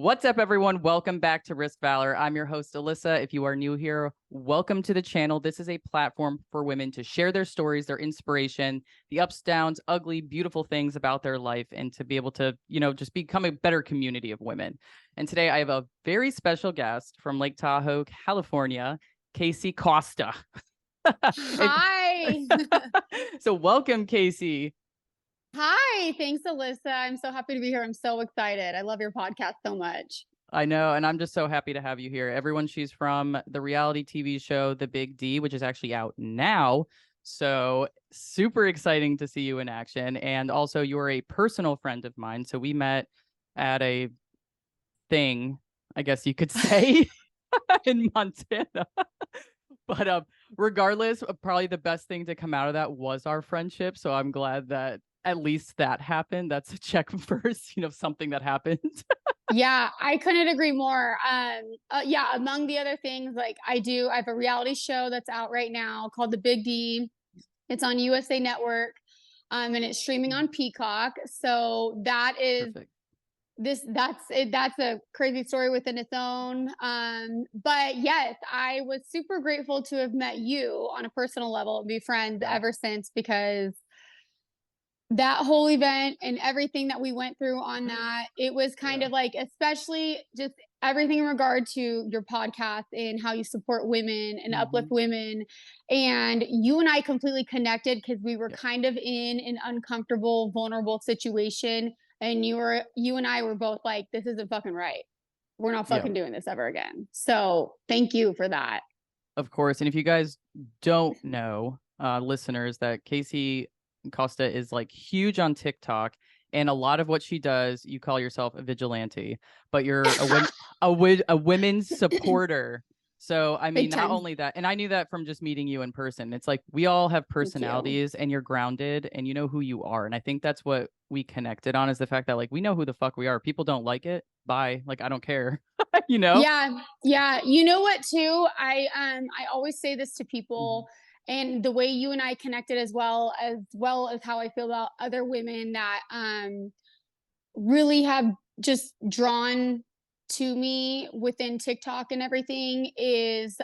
What's up, everyone? Welcome back to Risk Valor. I'm your host, Alyssa. If you are new here, welcome to the channel. This is a platform for women to share their stories, their inspiration, the ups, downs, ugly, beautiful things about their life, and to be able to, just become a better community of women. And today I have a very special guest from Lake Tahoe, California, Casey Costa. Hi. So welcome, Casey. Hi. Thanks, Alyssa. I'm so happy to be here. I'm so excited. I love your podcast so much. I know, and I'm just so happy to have you here. Everyone, she's from the reality TV show The Big D, which is actually out now. So super exciting to see you in action. And also, you're a personal friend of mine. So we met at a thing, I guess you could say, in Montana. But regardless, probably the best thing to come out of that was our friendship. So I'm glad that at least that happened. That's a check first, something that happened. Yeah, I couldn't agree more. Yeah, among the other things, like I have a reality show that's out right now called The Big D. It's on USA Network, and it's streaming on Peacock. So that is Perfect. that's a crazy story within its own. But yes, I was super grateful to have met you on a personal level and be friends ever since, because that whole event and everything that we went through on that, it was kind of like, especially just everything in regard to your podcast and how you support women and uplift women. And you and I completely connected because we were kind of in an uncomfortable, vulnerable situation. And you and I were both like, this isn't fucking right. We're not fucking doing this ever again. So thank you for that. Of course. And if you guys don't know, listeners, that Casey Costa is like huge on TikTok, and a lot of what she does, you call yourself a vigilante, but you're a women's supporter. So I mean, not only that, and I knew that from just meeting you in person. It's like we all have personalities, and you're grounded, and you know who you are. And I think that's what we connected on, is the fact that like we know who the fuck we are. People don't like it. Bye. Like I don't care. Yeah. You know what, too? I always say this to people. And the way you and I connected, as well as how I feel about other women that really have just drawn to me within TikTok and everything, is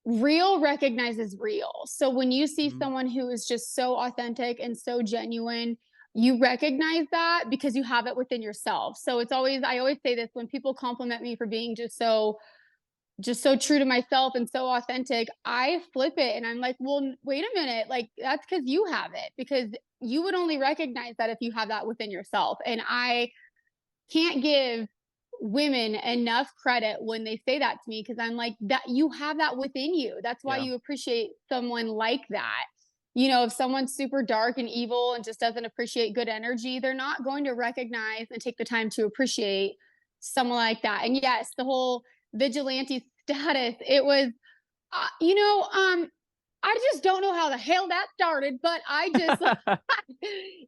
real recognizes real. So when you see someone who is just so authentic and so genuine, you recognize that because you have it within yourself. So I always say this when people compliment me for being just so true to myself and so authentic, I flip it and I'm like, well, wait a minute. Like, that's because you have it, because you would only recognize that if you have that within yourself. And I can't give women enough credit when they say that to me, because I'm like, that you have that within you. That's why you appreciate someone like that. If someone's super dark and evil and just doesn't appreciate good energy, they're not going to recognize and take the time to appreciate someone like that. And yes, the whole vigilante status, it was, I just don't know how the hell that started, but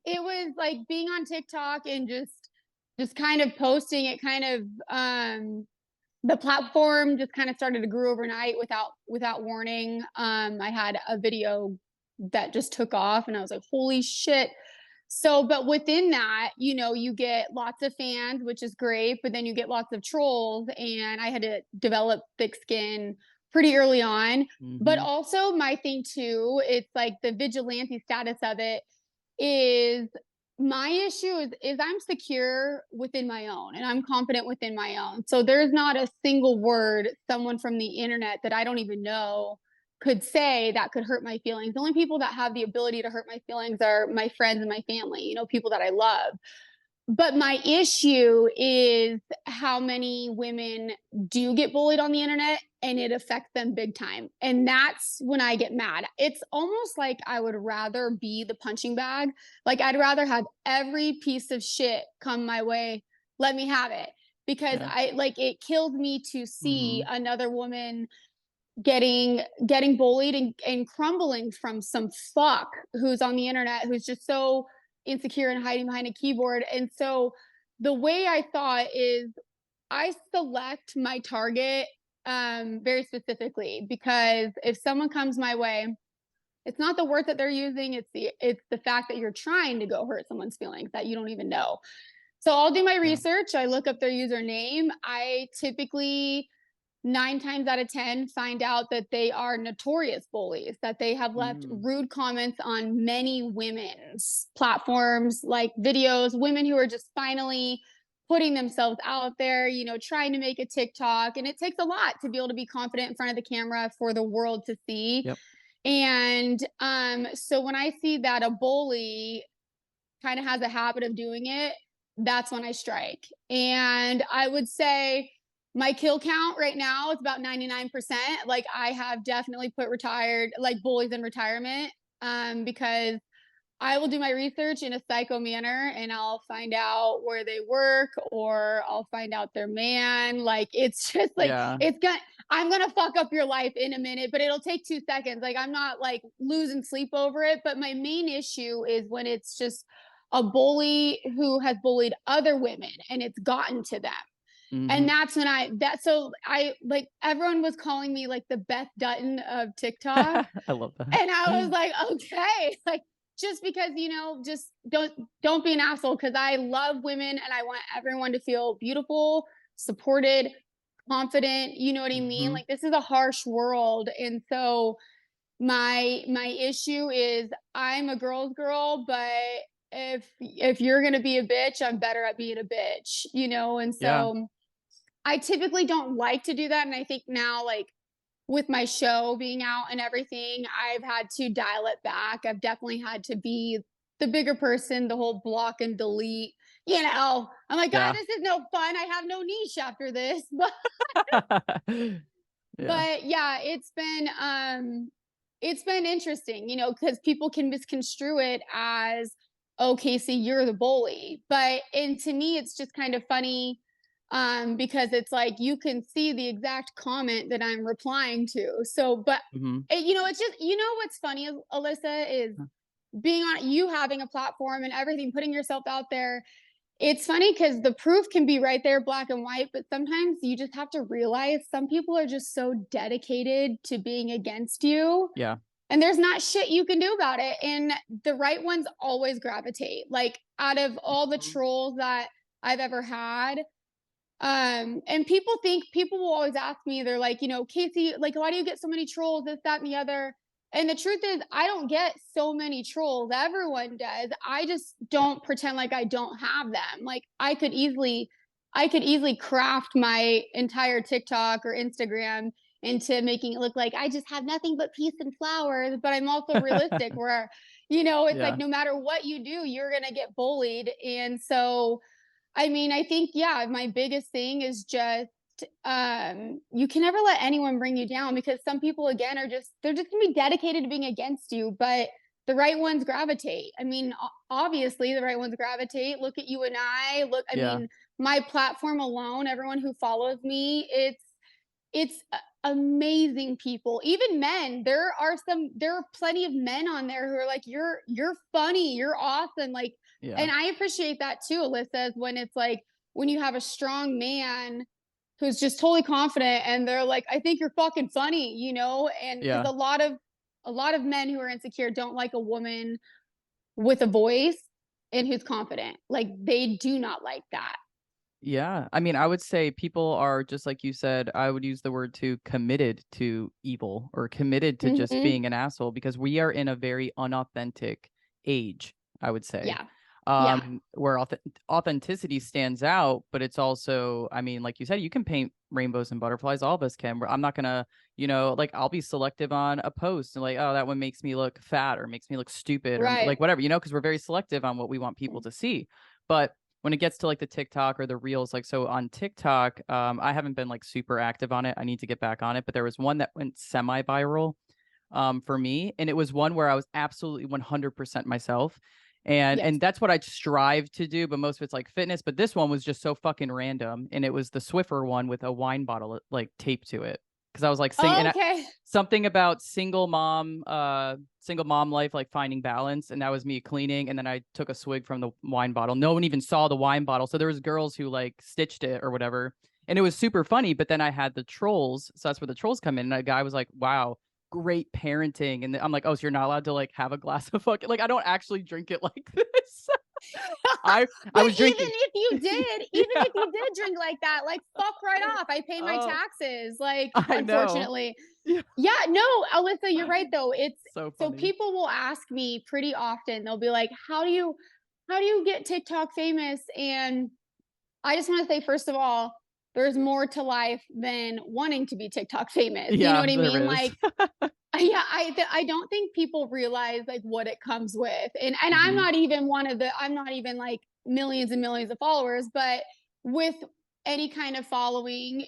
it was like being on TikTok and just kind of posting it, kind of, the platform just kind of started to grow overnight without warning. I had a video that just took off and I was like, holy shit. So, but within that, you get lots of fans, which is great, but then you get lots of trolls, and I had to develop thick skin pretty early on. But also my thing too, it's like the vigilante status of it is, my issue is I'm secure within my own and I'm confident within my own. So there's not a single word someone from the internet that I don't even know could say that could hurt my feelings. The only people that have the ability to hurt my feelings are my friends and my family, people that I love. But my issue is how many women do get bullied on the internet, and it affects them big time. And that's when I get mad. It's almost like I would rather be the punching bag. Like, I'd rather have every piece of shit come my way. Let me have it. Because it kills me to see another woman getting bullied and crumbling from some fuck who's on the internet, who's just so insecure and hiding behind a keyboard. And so the way I thought is, I select my target very specifically, because if someone comes my way, it's not the word that they're using, it's the fact that you're trying to go hurt someone's feelings that you don't even know. So I'll do my Yeah. research. I look up their username. I typically 9 times out of 10 find out that they are notorious bullies, that they have left Mm. rude comments on many women's platforms, like videos, women who are just finally putting themselves out there, you know, trying to make a TikTok. And it takes a lot to be able to be confident in front of the camera for the world to see. Yep. And so when I see that a bully kind of has a habit of doing it, that's when I strike. And I would say my kill count right now is about 99%. Like I have definitely put retired, like bullies in retirement, because I will do my research in a psycho manner and I'll find out where they work or I'll find out their man. Like it's just like Yeah. I'm gonna fuck up your life in a minute, but it'll take 2 seconds. Like I'm not like losing sleep over it. But my main issue is when it's just a bully who has bullied other women and it's gotten to them. And Hmm. that's when I like everyone was calling me like the Beth Dutton of TikTok. I love that. And I was like, okay, like just because, you know, just don't be an asshole because I love women and I want everyone to feel beautiful, supported, confident, you know what I mean? Hmm. Like this is a harsh world. And so my issue is I'm a girl's girl, but if you're gonna be a bitch, I'm better at being a bitch, you know? And Yeah. so I typically don't like to do that. And I think now, like, with my show being out and everything, I've had to dial it back. I've definitely had to be the bigger person, the whole block and delete. You know, I'm like, God, Yeah. this is no fun. I have no niche after this. Yeah. But yeah, it's been interesting, you know, because people can misconstrue it as, oh, Casey, you're the bully. But and to me, it's just kind of funny because it's like you can see the exact comment that I'm replying to. So, but Hmm. you know, it's just you know what's funny, Alyssa, is being on you having a platform and everything, putting yourself out there. It's funny because the proof can be right there, black and white, but sometimes you just have to realize some people are just so dedicated to being against you, Yeah. and there's not shit you can do about it. And the right ones always gravitate. Like out of all the Mhm. trolls that I've ever had, and people will always ask me, they're like, you know, Casey, like, why do you get so many trolls, this, that, and the other? And the truth is, I don't get so many trolls. Everyone does. I just Yeah. don't pretend like I don't have them. Like I could easily craft my entire TikTok or Instagram into making it look like I just have nothing but peace and flowers. But I'm also realistic where, you know, it's like Yeah. no matter what you do, you're gonna get bullied. And so I mean, I think, yeah, my biggest thing is just you can never let anyone bring you down because some people again are just they're just gonna be dedicated to being against you, but the right ones gravitate. I mean, obviously the right ones gravitate. Look at you and I Yeah. mean, my platform alone, everyone who follows me, it's amazing people. Even men. There are plenty of men on there who are like, you're funny, you're awesome. Like, Yeah. and I appreciate that too, Alyssa, when it's like when you have a strong man who's just totally confident and they're like, I think you're fucking funny, you know? And because Yeah. a lot of men who are insecure don't like a woman with a voice and who's confident. Like they do not like that. Yeah. I mean, I would say people are just like you said, I would use the word too, committed to evil or committed to just Hmm. being an asshole because we are in a very unauthentic age, I would say. Yeah. Yeah. Where authenticity stands out, but it's also, I mean, like you said, you can paint rainbows and butterflies. All of us can. I'm not gonna, like I'll be selective on a post and like, oh, that one makes me look fat or makes me look stupid or Right. like whatever, because we're very selective on what we want people to see. But when it gets to like the TikTok or the reels, like so on TikTok, I haven't been like super active on it. I need to get back on it, but there was one that went semi-viral for me, and it was one where I was absolutely 100% myself. And Yes. and that's what I strive to do, but most of it's like fitness. But this one was just so fucking random, and it was the Swiffer one with a wine bottle like taped to it because I was like singing Okay. something about single mom life, like finding balance, and that was me cleaning, and then I took a swig from the wine bottle. No one even saw the wine bottle, so there was girls who like stitched it or whatever, and it was super funny. But then I had the trolls, so that's where the trolls come in, and a guy was like, "Wow, great parenting," and I'm like, "Oh, so you're not allowed to like have a glass of fucking like I don't actually drink it like this." I But was drinking. even if you did drink like that, like fuck right off. I pay my Oh, taxes. Like, I know. unfortunately. Yeah. Yeah, no, Alyssa, you're right though. It's So so funny. people will ask me pretty often. They'll be like, how do you get TikTok famous? And I just want to say, first of all, there's more to life than wanting to be TikTok famous. You know Yeah, what I there mean? is. Like, yeah, I don't think people realize like what it comes with. And I'm Mhm. not even I'm not even like millions and millions of followers, but with any kind of following,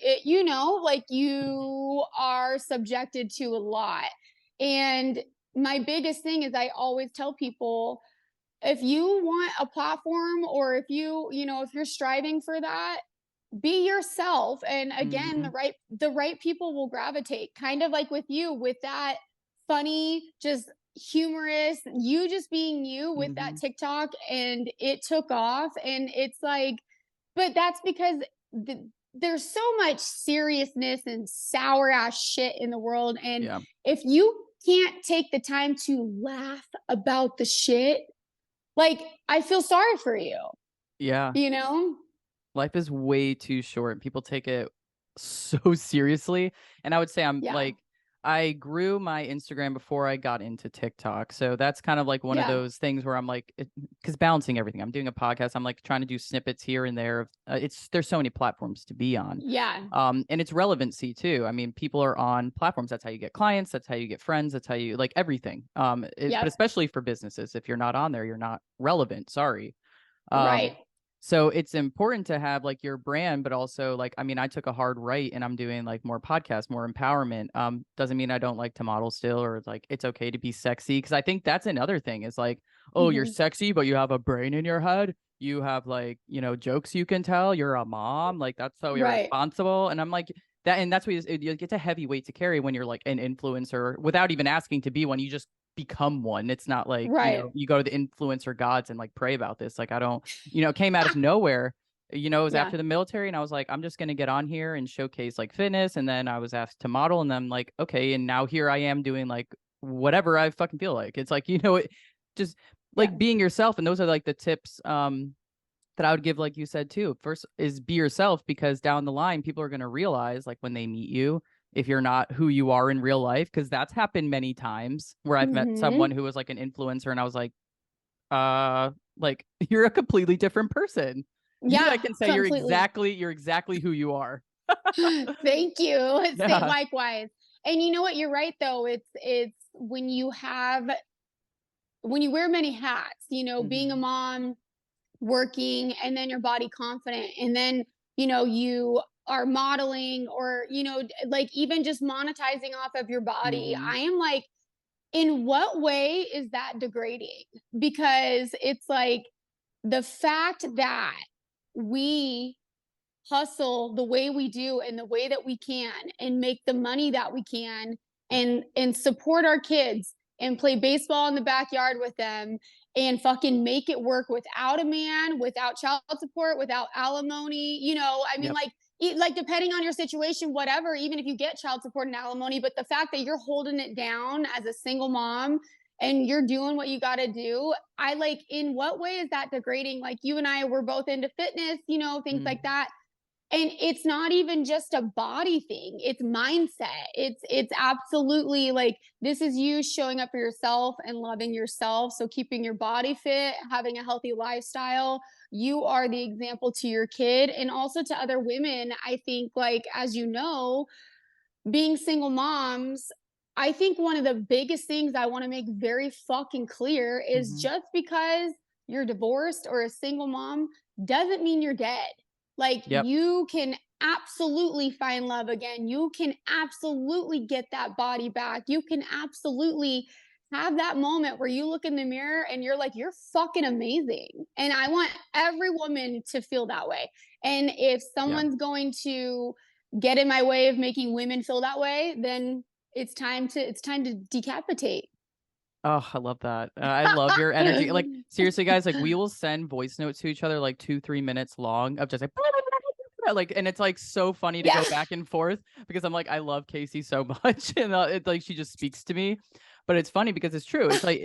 like you are subjected to a lot. And my biggest thing is I always tell people, if you want a platform, or if if you're striving for that, be yourself. And again, Mhm. the right people will gravitate, kind of like with you, with that funny, just humorous, you just being you with that Mhm. TikTok, and it took off. And it's like, but that's because there's so much seriousness and sour ass shit in the world. And Yeah. if you can't take the time to laugh about the shit, like, I feel sorry for you, Yeah. you know? Life is way too short. People take it so seriously. And I would say I'm Yeah. like, I grew my Instagram before I got into TikTok. So that's kind of like one of Yeah. those things where I'm like, because balancing everything, I'm doing a podcast. I'm like trying to do snippets here and there. There's so many platforms to be on. Yeah. And it's relevancy too. I mean, people are on platforms. That's how you get clients. That's how you get friends. That's how you like everything. But Yep. especially for businesses, if you're not on there, you're not relevant. Sorry. Um, Right. so it's important to have like your brand, but also like, I mean, I took a hard right and I'm doing like more podcasts, more empowerment. Doesn't mean I don't like to model still, or like it's okay to be sexy. Cause I think that's another thing is like, oh, you're Mhm. sexy, but you have a brain in your head. You have like, jokes you can tell. You're a mom. Like that's so Right. irresponsible. And I'm like, that, and that's what it's a heavy weight to carry when you're like an influencer without even asking to be one. You just become one. It's not like, Right. you go to the influencer gods and like pray about this. Like I don't, it came out of nowhere. It was Yeah. after the military, and I was like, I'm just gonna get on here and showcase like fitness. And then I was asked to model, and then I'm like, okay, and now here I am doing like whatever I fucking feel like. It's like, just Yeah. like being yourself. And those are like the tips that I would give, like you said too. First is be yourself, because down the line, people are gonna realize like when they meet you, if you're not who you are in real life, because that's happened many times where I've met someone Mhm. who was like an influencer, and I was uh like you're a completely different person. I Yeah, can say completely. you're exactly who you are. Thank you. Say Yeah. likewise. And you know what? You're right though. It's when you wear many hats, being a Hmm. mom, working, and then you're body confident, and then you are modeling, or like even just monetizing off of your body. Hmm. I am like, in what way is that degrading? Because it's like, the fact that we hustle the way we do and the way that we can, and make the money that we can, Yep. and support our kids and play baseball in the backyard with them, and fucking make it work without a man, without child support, without alimony. I mean, Yep. like depending on your situation, whatever, even if you get child support and alimony, but the fact that you're holding it down as a single mom, and you're doing what you got to do, I like, in what way is that degrading? Like, you and I were both into fitness, things like Hmm. that. And it's not even just a body thing, it's mindset. It's absolutely like, this is you showing up for yourself and loving yourself, so keeping your body fit, having a healthy lifestyle. You are the example to your kid and also to other women. I think, like, as being single moms, I think one of the biggest things I want to make very fucking clear is, Hmm. just because you're divorced or a single mom doesn't mean you're dead. Like, Yep. you can absolutely find love again. You can absolutely get that body back. You can absolutely have that moment where you look in the mirror and you're like, you're fucking amazing. And I want every woman to feel that way. And if Yeah. someone's going to get in my way of making women feel that way, then it's time to decapitate. Oh, I love that. I love your energy. Like seriously, guys, like we will send voice notes to each other like 2-3 minutes long of just like like, and it's like so funny to Yeah. go back and forth because I'm like, I love Casey so much, and it's like she just speaks to me. But it's funny because it's true. It's like,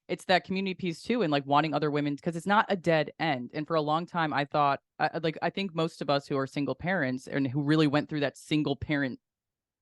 it's that community piece too, and like wanting other women, because it's not a dead end. And for a long time, I thought, like, I think most of us who are single parents and who really went through that single parent,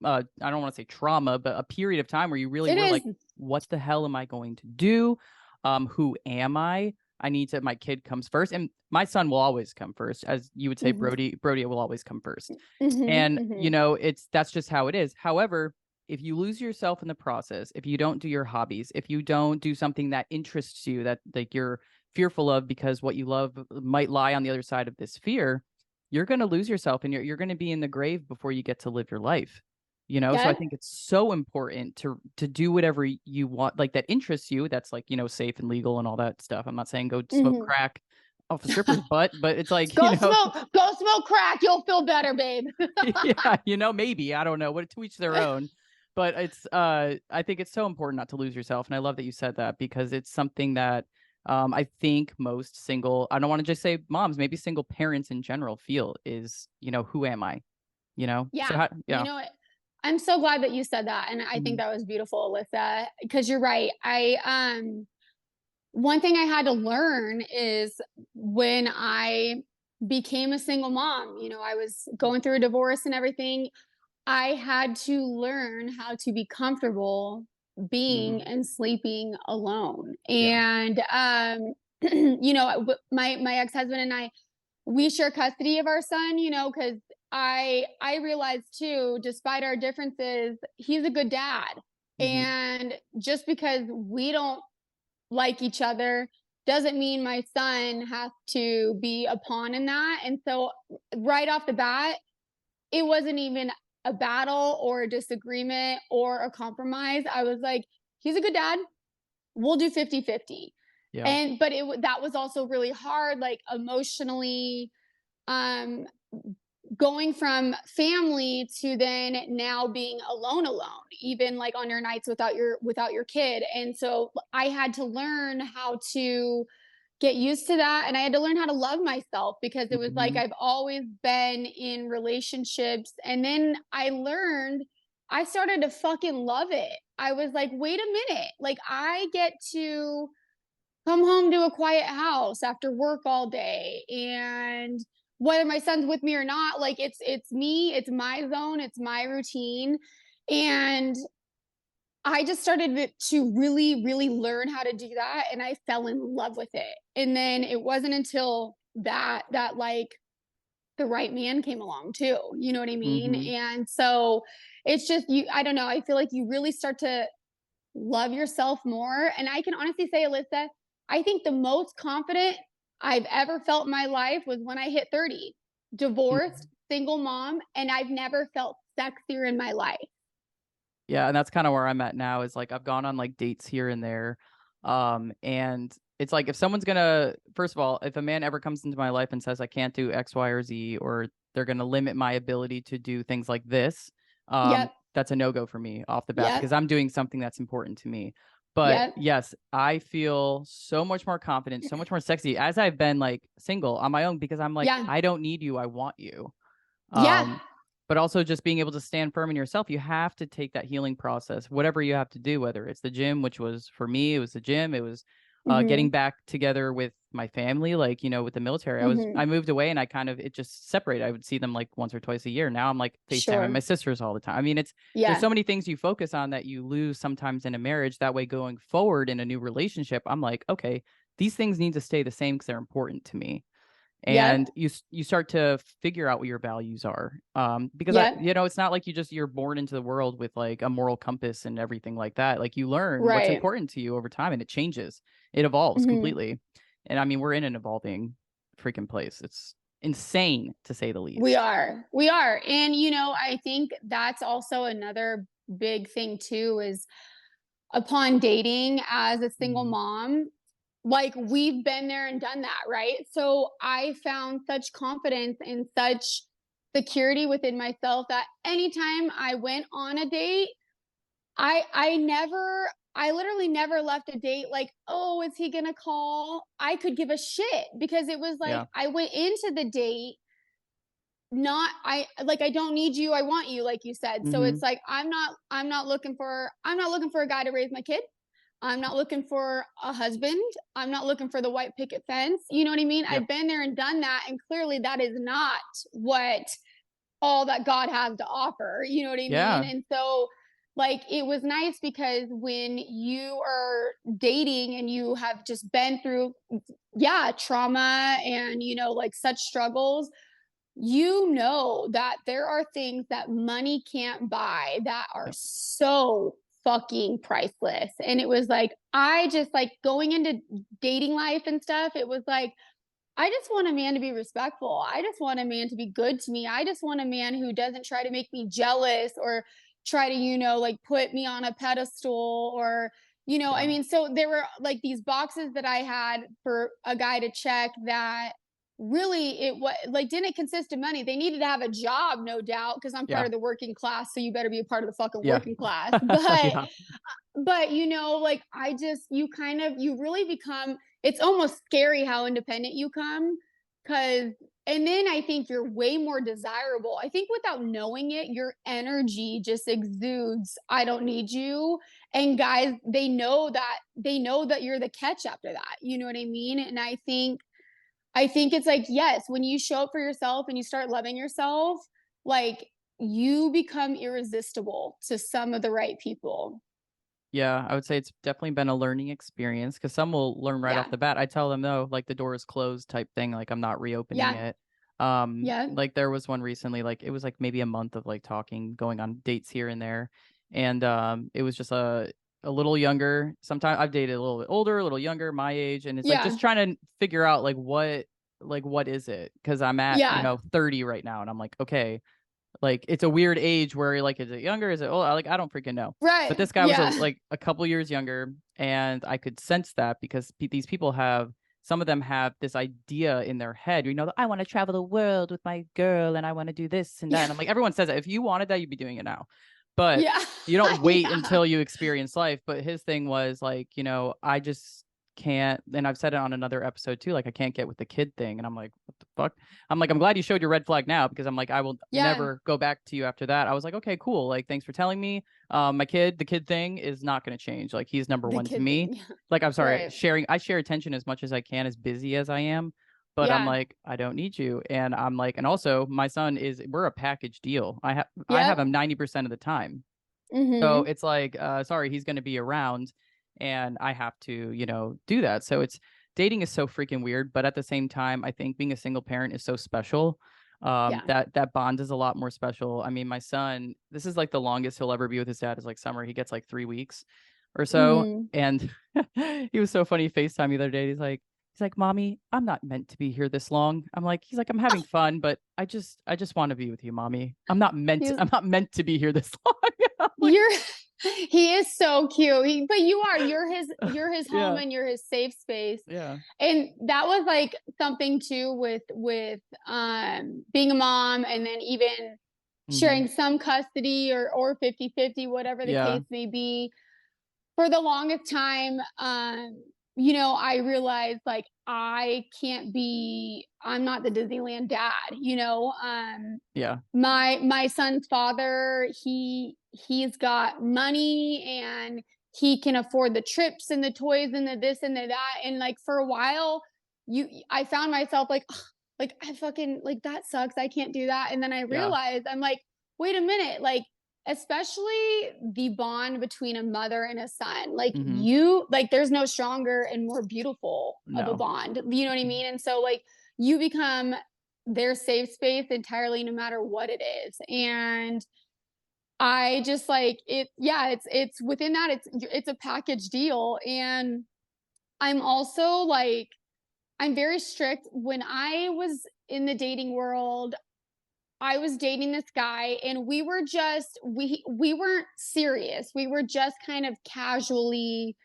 I don't want to say trauma, but a period of time where you really It were like, is. what the hell am I going to do? Who am I? I need to, my kid comes first, and my son will always come first. As you would say, Mhm. Brody will always come first. Mhm. And, you Mhm. know, that's just how it is. However, if you lose yourself in the process, if you don't do your hobbies, if you don't do something that interests you, that like you're fearful of because what you love might lie on the other side of this fear, you're going to lose yourself, and you're going to be in the grave before you get to live your life. You know, so I Yep. think it's so important to do whatever you want, like that interests you, that's like, you know, safe and legal and all that stuff. I'm not saying go smoke Mhm. crack off a stripper's butt, but it's like, you know, Go smoke crack. You'll feel better, babe. yeah, you know, maybe, I don't know, what, to each their own. But it's I think it's so important not to lose yourself, and I love that you said that, because it's something that I think most single, I don't want to just say moms, maybe single parents in general feel is, you know, who am I, you know? So Yeah. how, You yeah. know, I'm so glad that you said that. And I think Mhm. that was beautiful, Alyssa, because you're right. One thing I had to learn is when I became a single mom, you know, I was going through a divorce and everything. I had to learn how to be comfortable being Mhm. and sleeping alone. Yeah. And, you know, my ex-husband and I, we share custody of our son, you know, because I realized too, despite our differences, he's a good dad. Mhm. And just because we don't like each other doesn't mean my son has to be a pawn in that. And so right off the bat, it wasn't even a battle or a disagreement or a compromise. I was like, he's a good dad. We'll do 50-50. Yeah. And but that was also really hard, like emotionally, um going from family to then now being alone, even like on your nights without your kid. And so I had to learn how to get used to that, and I had to learn how to love myself, because it was like Mhm. I've always been in relationships, and then I started to fucking love it. I was like, wait a minute, like I get to come home to a quiet house after work all day, and whether my son's with me or not, like it's me, it's my zone, it's my routine. And I just started to really, really learn how to do that, and I fell in love with it. And then it wasn't until that like the right man came along too. You know what I mean? Mhm. And so it's just you. I don't know. I feel like you really start to love yourself more. And I can honestly say, Alyssa, I think the most confident I've ever felt in my life was when I hit 30, divorced, Mhm. single mom, and I've never felt sexier in my life. Yeah, and that's kind of where I'm at now, is like I've gone on like dates here and there. And it's like, if someone's gonna, first of all, if a man ever comes into my life and says I can't do X, Y, or Z, or they're gonna limit my ability to do things like this, Yep. that's a no-go for me off the bat, Yep. because I'm doing something that's important to me. But Yep. yes, I feel so much more confident, so much more sexy as I've been like single on my own, because I'm like, Yeah. I don't need you, I want you. Yeah. Um, but also just being able to stand firm in yourself. You have to take that healing process, whatever you have to do, whether it's the gym, which was for me, it was the gym, it was getting Mhm. back together with my family, like, you know, with the military. I Mhm. moved away, and I kind of, it just separated. I would see them like once or twice a year. Now I'm like FaceTiming my Sure. sisters all the time. I mean, there's Yeah. so many things you focus on that you lose sometimes in a marriage. That way, going forward in a new relationship, I'm like, okay, these things need to stay the same because they're important to me. Yep. And you start to figure out what your values are, because Yep. you know, it's not like you're born into the world with like a moral compass and everything like that. Like, you learn what's Right. important to you over time, and it changes, it evolves Mhm. completely. And I mean, we're in an evolving freaking place. It's insane, to say the We least. are. We are. And you know, I think that's also another big thing too is upon dating as a single Mhm. mom, like we've been there and done that, right? So I found such confidence and such security within myself that anytime I went on a date, I literally never left a date like, "Oh, is he going to call?" I could give a shit because it was like Yeah. I went into the date not I don't need you, I want you, like you said. So it's Hmm. like I'm not looking for a guy to raise my kid. I'm not looking for a husband. I'm not looking for the white picket fence. You know what I mean? Yep. I've been there and done that. And clearly that is not what all that God has to offer. You know what I mean? Yeah. And so, like, it was nice because when you are dating and you have just been through, yeah, trauma and, like such struggles, that there are things that money can't buy that are Yep. so fucking priceless. And it was like, I just like going into dating life and stuff, it was like, I just want a man to be respectful. I just want a man to be good to me. I just want a man who doesn't try to make me jealous or try to, like put me on a pedestal or, I Yeah. mean, so there were like these boxes that I had for a guy to check that really it was like didn't consist of money. They needed to have a job, no doubt, because I'm part Yeah. of the working class. So you better be a part of the fucking Yeah. working class. But Yeah. like I just you really become, it's almost scary how independent you come, cuz and then I think you're way more desirable. I think without knowing it, your energy just exudes, I don't need you. And guys, they know that you're the catch after that. You know what I mean? And I think it's like, yes, when you show up for yourself and you start loving yourself, like you become irresistible to some of the right people. Yeah, I would say it's definitely been a learning experience because some will learn right off Yeah. the bat. I tell them no, like the door is closed type thing, like I'm not reopening Yeah. it. Yeah. Like there was one recently, like it was like maybe a month of like talking, going on dates here and there, and it was just a little younger. Sometimes I've dated a little bit older, a little younger, my age, and it's like Yeah. just trying to figure out like what is it? Because I'm at Yeah. 30 right now, and I'm like okay, like it's a weird age where you're like, is it younger? Is it old? Like I don't freaking know. But Right. this guy was Yeah. like a couple years younger, and I could sense that because these people have some of them have this idea in their head, that I want to travel the world with my girl and I want to do this and that. Yeah. And I'm like, everyone says that. If you wanted that, you'd be doing it now. But Yeah. you don't wait Yeah. until you experience life. But his thing was like, I just can't, and I've said it on another episode too, like I can't get with the kid thing. And I'm like, what the fuck? I'm like, I'm glad you showed your red flag now because I'm like, I will Yeah. never go back to you after that. I was like, okay, cool. Like, thanks for telling me. The kid thing is not going to change. Like, he's number The one to kid thing. me. Yeah. Like, I'm sorry, Right. I share attention as much as I can, as busy as I am. But I'm Yeah. like, I don't need you. And I'm like, and also my son we're a package deal. I have Yep. him 90% of the time. So Mhm. it's like, sorry, he's going to be around and I have to, do that. So dating is so freaking weird. But at the same time, I think being a single parent is so special. Yeah. That bond is a lot more special. I mean, my son, this is like the longest he'll ever be with his dad is like summer. He gets like 3 weeks or so. Mhm. And he was so funny FaceTime the other day. He's like, Mommy, I'm not meant to be here this long. He's like, I'm having fun, but I just want to be with you, Mommy. He's I'm not meant to be here this long. I'm like, you're he is so cute. But you're his home yeah, and you're his safe space. yeah. And that was like something too with being a mom and then even Hmm. sharing some custody or 50-50, whatever the Yeah, case may be. For the longest time, I realized like I'm not the Disneyland dad, yeah, my son's father, he's got money and he can afford the trips and the toys and the this and the that. And like for a while, I found myself like, "Ugh," like I fucking like that sucks. I can't do that. And then I yeah. realized I'm like, wait a minute, like especially the bond between a mother and a son, like Hmm. you like there's no stronger and more beautiful of a No. bond. You know what I mean? And so like you become their safe space entirely no matter what it is. And I just like it, yeah, it's within that, it's a package deal. And I'm also like I'm very strict. When I was in the dating world, I was dating this guy and we weren't serious. We were just kind of casually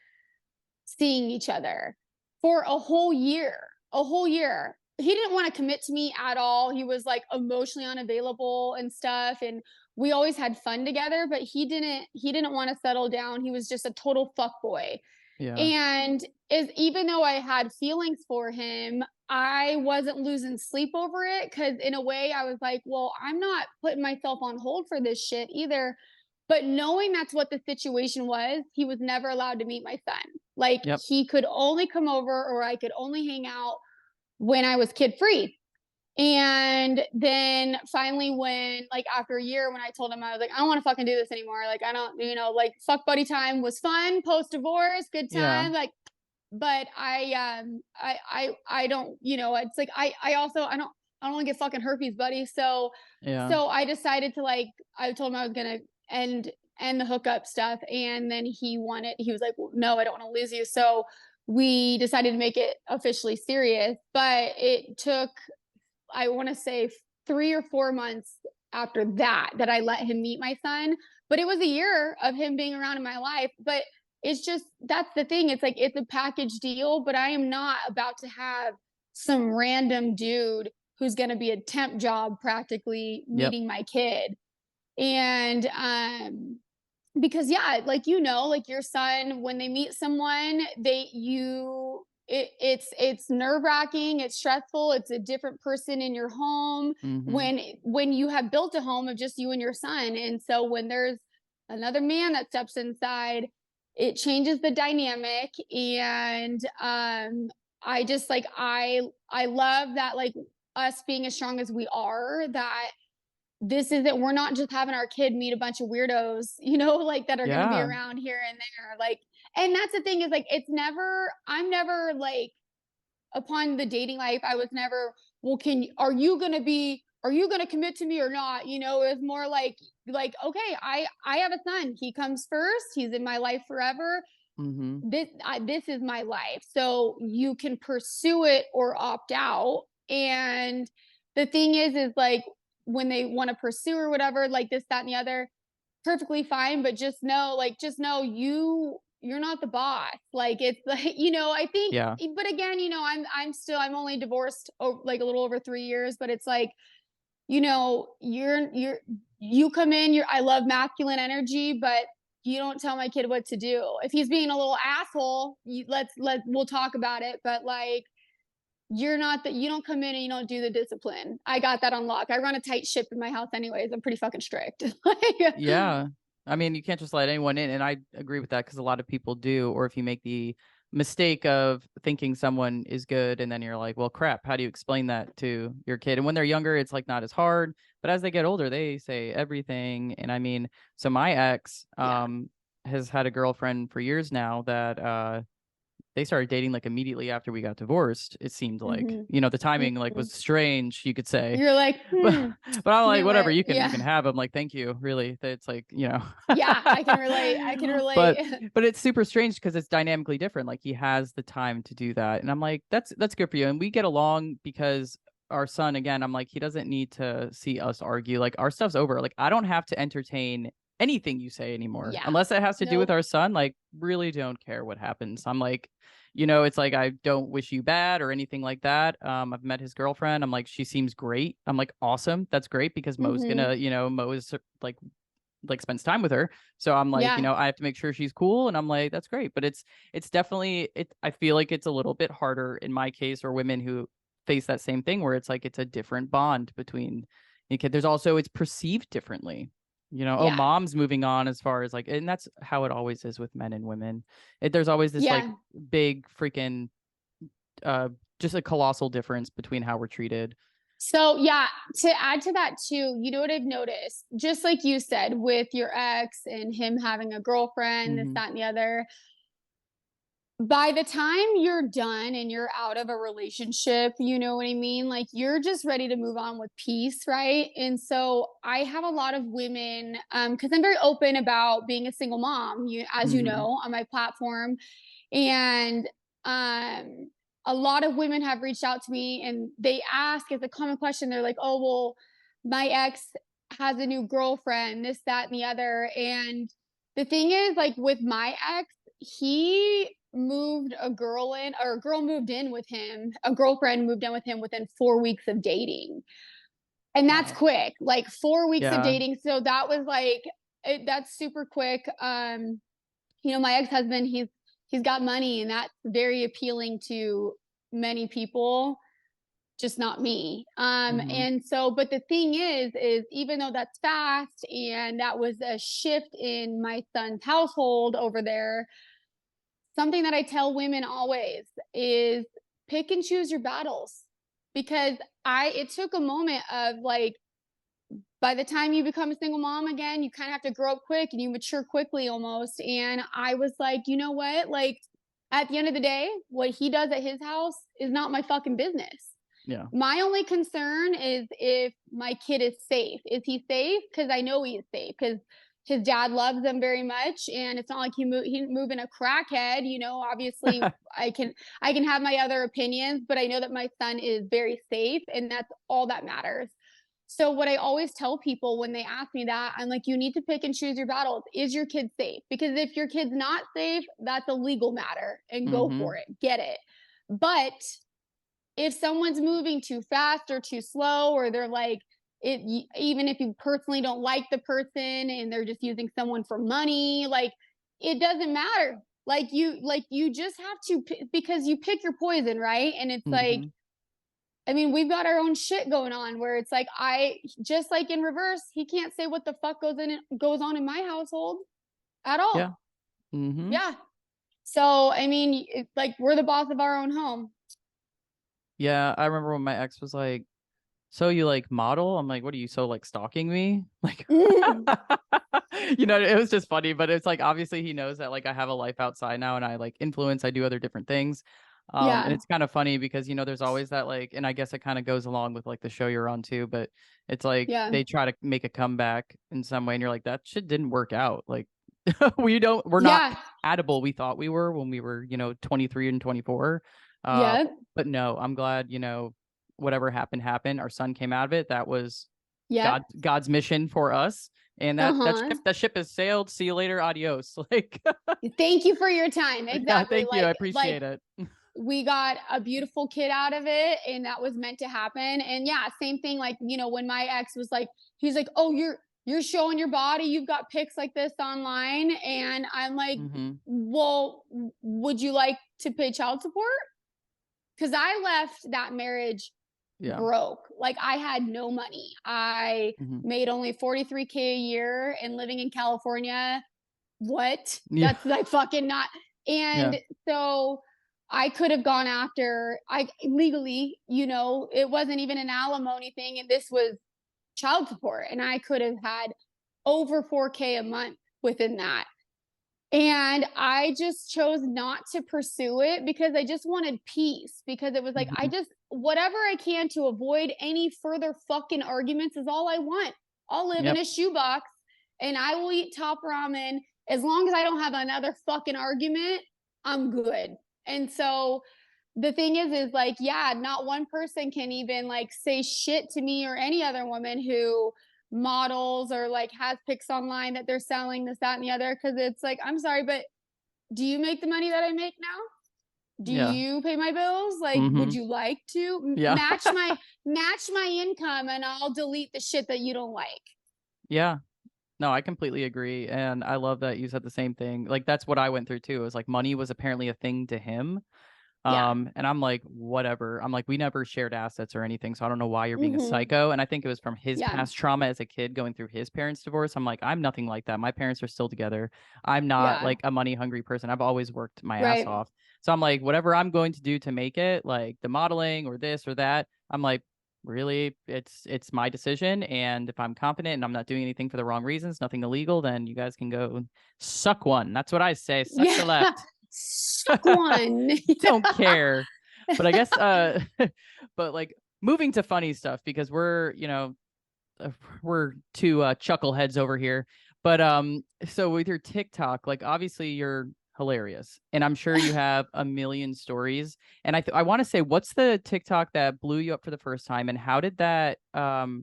seeing each other for a whole year. A whole year. He didn't want to commit to me at all. He was like emotionally unavailable and stuff, and we always had fun together, but he didn't want to settle down. He was just a total fuck boy. Yeah, And even though I had feelings for him, I wasn't losing sleep over it, cuz in a way I was like, well, I'm not putting myself on hold for this shit either. But knowing that's what the situation was, he was never allowed to meet my son. Like, Yep. he could only come over, or I could only hang out when I was kid free. And then finally, when like after a year, when I told him, I was like, I don't want to fucking do this anymore. Like, I don't, like, fuck buddy time was fun, post divorce, good Yeah. time. Like, but I don't, it's like, I also, I don't want to get fucking herpes, buddy. So, Yeah. so I decided to, like, I told him I was going to end the hookup stuff. And then he was like, well, no, I don't want to lose you. So we decided to make it officially serious, but it took, I want to say, 3 or 4 months after that I let him meet my son. But it was a year of him being around in my life. But it's just, that's the thing. It's like, it's a package deal, but I am not about to have some random dude who's going to be a temp job practically Yep. meeting my kid. And because, yeah, like, like, your son, when they meet someone, it's nerve-wracking, it's stressful, it's a different person in your home Mm-hmm. when you have built a home of just you and your son. And so when there's another man that steps inside, it changes the dynamic. And I just, like, I love that, like, us being as strong as we are, that this isn't, we're not just having our kid meet a bunch of weirdos, like, that are going to be Yeah. around here and there. Like, and that's the thing, is like, I'm never like, upon the dating life, I was never, well, are you going to commit to me or not? It was more like, okay, I have a son. He comes first. He's in my life forever. Mm-hmm. This is my life. So you can pursue it or opt out. And the thing is like, when they want to pursue or whatever, like this, that, and the other, perfectly fine. But just know you're not the boss. Like, it's like, I think, Yeah. but again, I'm only divorced, like, a little over 3 years, but it's like, you come in, I love masculine energy, but you don't tell my kid what to do. If he's being a little asshole, we'll talk about it. But, like, you don't come in and you don't do the discipline. I got that on lock. I run a tight ship in my house anyways. I'm pretty fucking strict. Like, Yeah. I mean, you can't just let anyone in. And I agree with that because a lot of people do. Or if you make the mistake of thinking someone is good and then you're like, well, crap, how do you explain that to your kid? And when they're younger, it's like not as hard. But as they get older, they say everything. And I mean, so my ex yeah. has had a girlfriend for years now that they started dating like immediately after we got divorced. It seemed like, Hmm. the timing like Hmm. was strange, you could say. You're like, but but I'm like, knew whatever, it. you can Yeah. have them. Like, thank you, really. It's like, Yeah. I can relate. I can but relate. but it's super strange because it's dynamically different. Like he has the time to do that, and I'm like, that's good for you. And we get along because our son, again, I'm like, he doesn't need to see us argue. Like our stuff's over. Like I don't have to entertain anything you say anymore Yeah. unless it has to do with Nope. our son. Like really don't care what happens. I'm like, it's like I don't wish you bad or anything like that. I've met his girlfriend. I'm like, she seems great. I'm like, awesome. That's great because Mo's Hmm. gonna, Mo is like spends time with her. So I'm like, Yeah. I have to make sure she's cool. And I'm like, that's great. But it's definitely I feel like it's a little bit harder in my case, or women who face that same thing where it's like it's a different bond between the kid. There's also it's perceived differently. Oh, Yeah. mom's moving on as far as like, and that's how it always is with men and women. There's always this like Yeah. big freaking uh just a colossal difference between how we're treated. So, yeah, to add to that too, you know what I've noticed? Just like you said, with your ex and him having a girlfriend, this, Hmm. that, and the other, by the time you're done and you're out of a relationship, you know what I mean? Like, you're just ready to move on with peace, right? And so I have a lot of women, because I'm very open about being a single mom, as you Hmm. know, on my platform. And um a lot of women have reached out to me and they ask, it's a common question, they're like, oh, well, my ex has a new girlfriend, this, that, and the other. And the thing is, like, with my ex, he moved a girl in, or a girl moved in with him, a girlfriend moved in with him within 4 weeks of dating. And that's Wow. quick, like 4 weeks of Yeah. dating. So that was like, that's super quick. My ex-husband, he's got money, and that's very appealing to many people. just not me. Mm-hmm. And so, but the thing is even though that's fast and that was a shift in my son's household over there, something that I tell women always is pick and choose your battles. Because it took a moment of like, by the time you become a single mom again, you kind of have to grow up quick and you mature quickly almost. And I was like, you know what? Like, at the end of the day, what he does at his house is not my fucking business. Yeah. My only concern is if my kid is safe. Is he safe? Because I know he is safe because his dad loves him very much, and it's not like he's moving a crackhead. You know, obviously, I can have my other opinions, but I know that my son is very safe, and that's all that matters. So what I always tell people when they ask me that, I'm like, you need to pick and choose your battles. Is your kid safe? Because if your kid's not safe, that's a legal matter and go Mm-hmm. for it. Get it. But if someone's moving too fast or too slow, or they're like, even if you personally don't like the person and they're just using someone for money, like it doesn't matter. Like you just have to, because you pick your poison, right? And it's like, Mm-hmm. I mean, we've got our own shit going on where it's like, just like in reverse, he can't say what the fuck goes on in my household at Yeah. all. Mm-hmm. Yeah. So, I mean, it's like we're the boss of our own home. Yeah. I remember when my ex was like, so you like model? I'm like, what are you, so like stalking me? Like, Mm, it was just funny, but it's like obviously he knows that like I have a life outside now and I like influence, I do other different things. And yeah. it's kind of funny because there's always that like, and I guess it kind of goes along with like the show you're on too, but it's like Yeah. they try to make a comeback in some way and you're like, that shit didn't work out. Like we're not Yeah. compatible we thought we were when we were, 23 and 24. Uh, Yeah. but no, I'm glad, whatever happened. Our son came out of it. That was Yep. God's mission for us. And Uh-huh. that ship has sailed. See you later. Adios. Like, Thank you for your time. yeah, Exactly. thank you. I Like appreciate it. we got a beautiful kid out of it and that was meant to happen. And yeah, same thing like, when my ex was like, he's like, "Oh, you're showing your body. You've got pics like this online." And I'm like, Mm-hmm. "Well, would you like to pay child support?" Cuz I left that marriage Yeah. broke. Like I had no money. I Mm-hmm. made only 43K a year and living in California. What? Yeah. That's like fucking not. Yeah. And so I could have gone after, I legally, it wasn't even an alimony thing. And this was child support. And I could have had over 4K a month within that. And I just chose not to pursue it because I just wanted peace. Because it was like, Mm-hmm. whatever I can to avoid any further fucking arguments is all I want. I'll live in Yep. a shoebox and I will eat top ramen. As long as I don't have another fucking argument, I'm good. And so the thing is like, yeah, not one person can even like say shit to me or any other woman who models or like has pics online that they're selling this, that, and the other. Cause it's like, I'm sorry, but do you make the money that I make now? Do Yeah. you pay my bills? Like, would Mm-hmm. you like to Yeah. match my income and I'll delete the shit that you don't like? Yeah. No, I completely agree. And I love that you said the same thing. Like that's what I went through too. It was like money was apparently a thing to him. Yeah. And I'm like, whatever. I'm like, we never shared assets or anything, so I don't know why you're being a Mm-hmm. psycho. And I think it was from his Yeah. past trauma as a kid going through his parents' divorce. I'm like, I'm nothing like that. My parents are still together. I'm not Yeah. like a money hungry person. I've always worked my ass Right. off. So I'm like, whatever I'm going to do to make it, like the modeling or this or that, I'm like, really, it's my decision. And if I'm confident and I'm not doing anything for the wrong reasons, nothing illegal, then you guys can go suck one. That's what I say. Suck the Yeah. left. Suck one. Don't care. But I guess but like moving to funny stuff because we're two chuckleheads over here. But so with your TikTok, like obviously you're hilarious and I'm sure you have a million stories. And I want to say, what's the TikTok that blew you up for the first time and how did that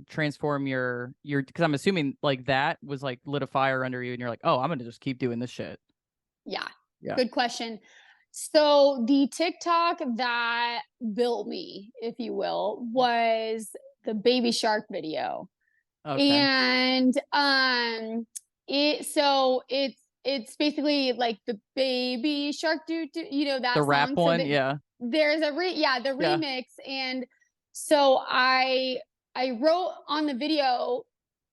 transform your because I'm assuming like that was like lit a fire under you and you're like, "Oh, I'm going to just keep doing this shit." Yeah. Yeah. Good question. So the TikTok that built me, if you will, was the baby shark video. Okay. And it's basically like the baby shark do, The that rap song. So one, that yeah. there's the Yeah. remix, and So I wrote on the video,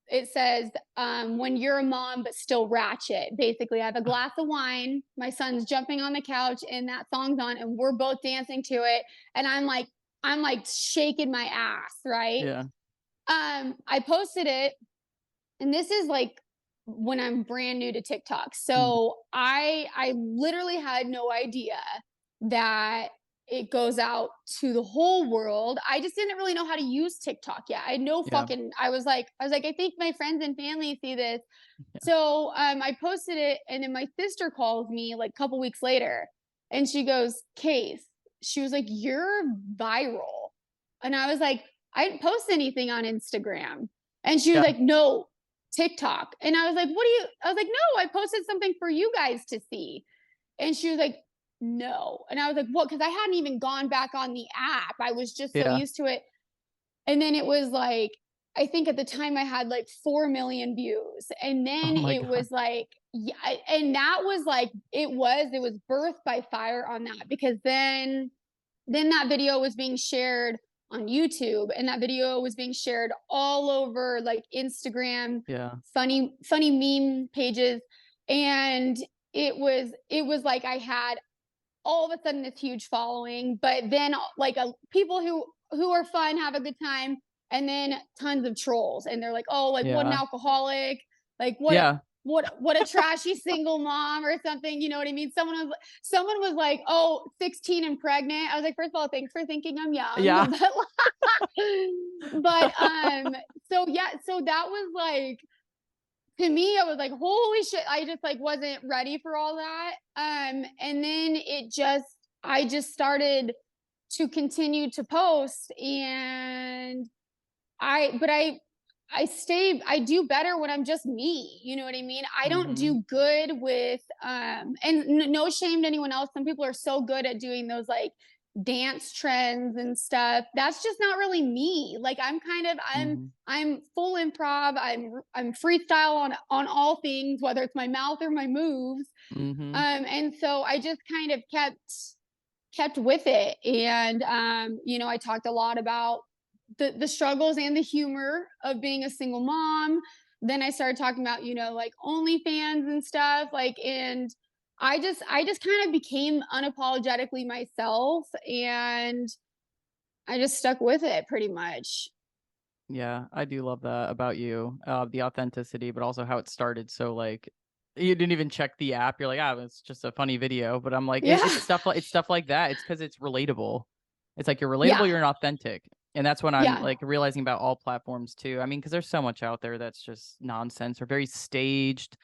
it says, when you're a mom but still ratchet. Basically, I have a glass of wine, my son's jumping on the couch, and that song's on, and we're both dancing to it. And I'm like shaking my ass, right? Yeah. I posted it, and this is like when I'm brand new to TikTok. Mhm. So I literally had no idea that it goes out to the whole world. I just didn't really know how to use TikTok yet. I had no Yeah. fucking I was like, I think my friends and family see this. Yeah. So I posted it, and then my sister calls me like a couple weeks later, and she goes, Case, she was like, you're viral. And I was like, I didn't post anything on Instagram. And she was Yeah. like, no, TikTok. And I was like, what do you, I was like, no, I posted something for you guys to see. And she was like, no. And I was like, what? Because I hadn't even gone back on the app. I was just so Yeah. used to it. And then it was like, I think at the time I had like 4 million views. And Oh then my it God. was like, yeah, and that was like, it was birth by fire on that, because then that video was being shared on YouTube, and that video was being shared all over like Instagram, Yeah. funny meme pages. And it was like I had all of a sudden this huge following, but then like people who are fun, have a good time, and then tons of trolls, and they're like, oh, like what an Yeah. alcoholic, like Yeah. what a trashy single mom or something, you know what I mean? Someone was like, oh, 16 and pregnant. I was like, first of all, thanks for thinking I'm young. Yeah. But so yeah, so that was like, to me, I was like, holy shit, I just like wasn't ready for all that. And then I just started to continue to post, and I do better when I'm just me. You know what I mean? I don't Mhm. do good with, and no shame to anyone else. Some people are so good at doing those like dance trends and stuff. That's just not really me. Like Mhm. I'm full improv. I'm freestyle on all things, whether it's my mouth or my moves. Mhm. And so I just kind of kept with it. And I talked a lot about the struggles and the humor of being a single mom. Then I started talking about, like OnlyFans and stuff. Like, and I just kind of became unapologetically myself, and I just stuck with it pretty much. Yeah, I do love that about you. The authenticity, but also how it started. So like you didn't even check the app. You're like, ah, it's just a funny video. But I'm like, Yeah. it's stuff like that. It's because it's relatable. It's like you're relatable, Yeah. you're authentic. And that's when I'm Yeah. like realizing about all platforms too. I mean, because there's so much out there that's just nonsense or very staged.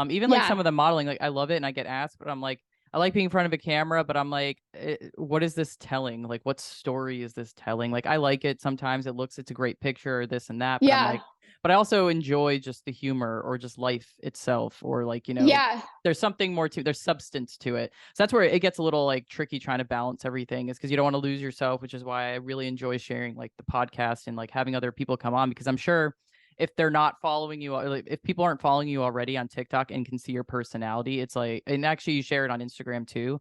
Even like some Yeah. of the modeling, like I love it and I get asked, but I'm like, I like being in front of a camera, but I'm like, what is this telling? Like, what story is this telling? Like, I like it. Sometimes it's a great picture or this and that, but I'm Yeah. like, but I also enjoy just the humor or just life itself, or like, Yeah. there's something more to, there's substance to it. So that's where it gets a little like tricky trying to balance everything, is because you don't want to lose yourself, which is why I really enjoy sharing like the podcast and like having other people come on, because I'm sure if they're not following you, like, if people aren't following you already on TikTok and can see your personality, it's like, and actually you share it on Instagram too.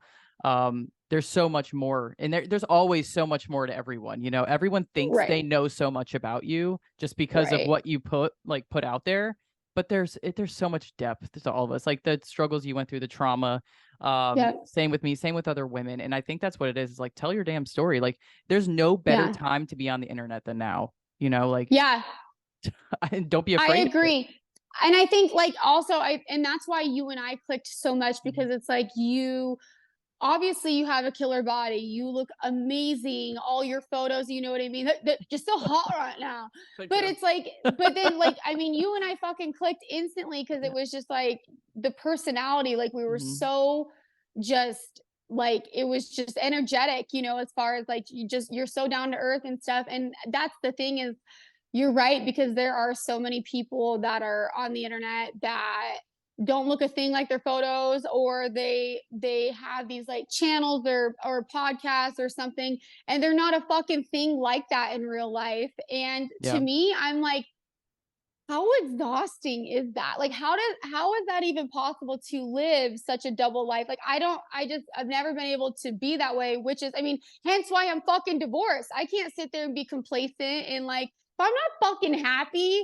There's so much more, and there's always so much more to everyone. Everyone thinks they Right. know so much about you just because of Right. what you put out there. But there's so much depth to all of us, like the struggles you went through, the trauma. Yeah. Same with me, same with other women, and I think that's what it is like, tell your damn story. Like, there's no better Yeah. time to be on the internet than now. Like, Yeah. don't be I afraid of it. agree. And I think like also and that's why you and I clicked so much, Mhm. because it's like, you obviously you have a killer body. You look amazing. All your photos, you know what I mean? Just so hot right now. Thank But you. it's like, but then like, I mean, you and I fucking clicked instantly, because it Yeah. was just like the personality, like we were Mhm. so just like, it was just energetic, as far as like, you're so down to earth and stuff. And that's the thing is, you're right, because there are so many people that are on the internet that don't look a thing like their photos, or they have these like channels or podcasts or something, and they're not a fucking thing like that in real life. And to Yeah. me, I'm like, how exhausting is that? Like, how is that even possible to live such a double life? Like, I've never been able to be that way, which is, I mean, hence why I'm fucking divorced. I can't sit there and be complacent and like, if I'm not fucking happy,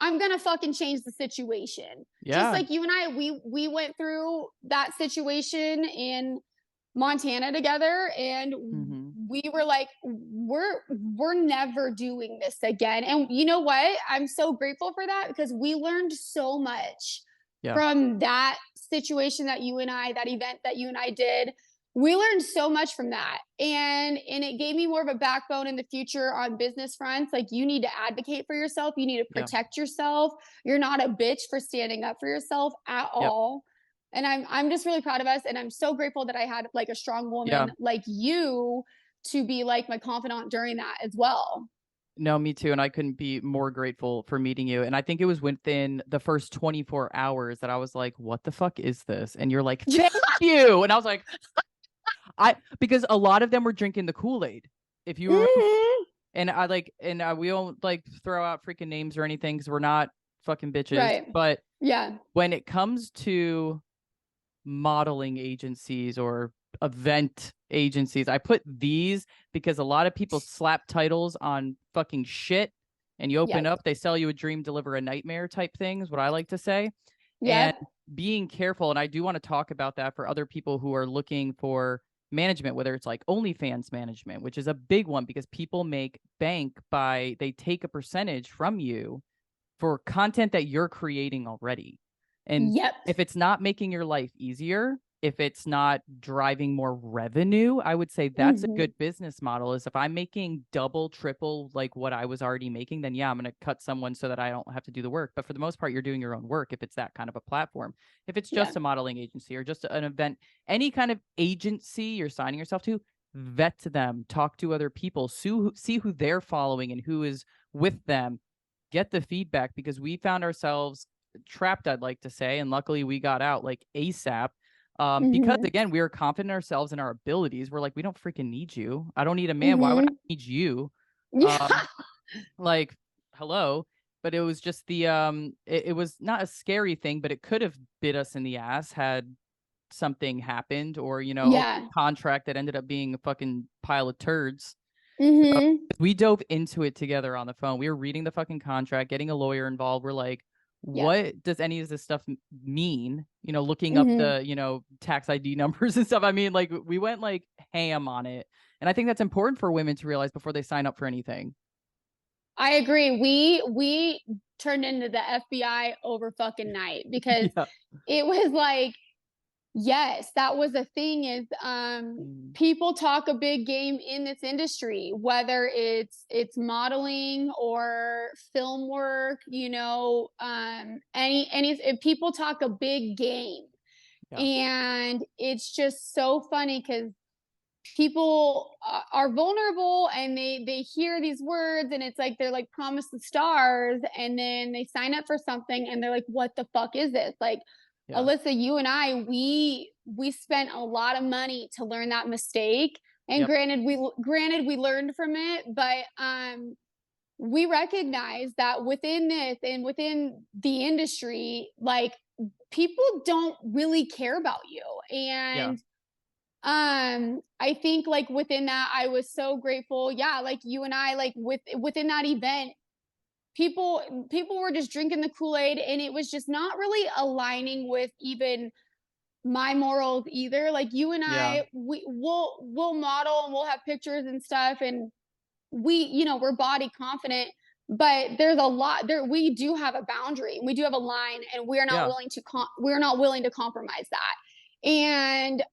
I'm gonna fucking change the situation. Just Yeah. like you and I, we went through that situation in Montana together, and Hmm. we were like, we're never doing this again. And you know what? I'm so grateful for that because we learned so much Yeah. from that situation that you and I, that event that you and I did. We learned so much from that. And it gave me more of a backbone in the future on business fronts. Like, you need to advocate for yourself, you need to Yeah. protect yourself. You're not a bitch for standing up for yourself at Yep. all. And I'm just really proud of us, and I'm so grateful that I had like a strong Yeah. woman like you to be like my confidant during that as well. No, me too. And I couldn't be more grateful for meeting you. And I think it was within the first 24 hours that I was like, what the fuck is this? And you're like, thank you. And I was like, because a lot of them were drinking the Kool-Aid. If you were, Mhm. and I like, and we don't like throw out freaking names or anything because we're not fucking bitches. Right. But Yeah. when it comes to modeling agencies or event agencies, I put these because a lot of people slap titles on fucking shit, and you open Yep. up, they sell you a dream, deliver a nightmare type thing, is what I like to say. And Yep. being careful, and I do want to talk about that for other people who are looking for management, whether it's like OnlyFans management, which is a big one because people make bank by they take a percentage from you for content that you're creating already. And Yep. if it's not making your life easier, if it's not driving more revenue, I would say that's a Mhm. good business model. Is if I'm making double, triple like what I was already making, then yeah, I'm going to cut someone so that I don't have to do the work. But for the most part, you're doing your own work if it's that kind of a platform. If it's Yeah. just a modeling agency or just an event, any kind of agency you're signing yourself to, vet them, talk to other people, see who they're following and who is with them, get the feedback, because we found ourselves trapped, I'd like to say, and luckily we got out like ASAP. Because Mhm. again, we were confident in ourselves and our abilities. We're like, we don't freaking need you. I don't need a man. Why would I Mhm. need you? Yeah. Um, like, hello. But it was just it was not a scary thing, but it could have bit us in the ass had something happened, or a Yeah. contract that ended up being a fucking pile of turds. So Mhm. we dove into it together on the phone. We were reading the fucking contract, getting a lawyer involved. We're like, Yeah. what does any of this stuff mean? Looking up Mhm. the tax ID numbers and stuff. I mean, like, we went like ham on it. And I think that's important for women to realize before they sign up for anything. I agree. We turned into the FBI over fucking night because Yeah. it was like, yes, that was the thing is Mm. people talk a big game in this industry, whether it's modeling or film work, any if people talk a big game. Yeah. And it's just so funny because people are vulnerable and they hear these words and it's like they're like promised the stars, and then they sign up for something and they're like, what the fuck is this? Like, Yeah. Alyssa, you and I, we spent a lot of money to learn that mistake, and Yep. granted we learned from it, but we recognize that within this and within the industry, like, people don't really care about you. Yeah. And I think like within that, I was so grateful. Yeah, like you and I, like within that event, people were just drinking the Kool-Aid, and it was just not really aligning with even my morals either. Like you and Yeah. I, we'll model and we'll have pictures and stuff, and we're body confident, but there's a lot there. We do have a boundary, we do have a line, and Yeah. we're not willing to compromise that. And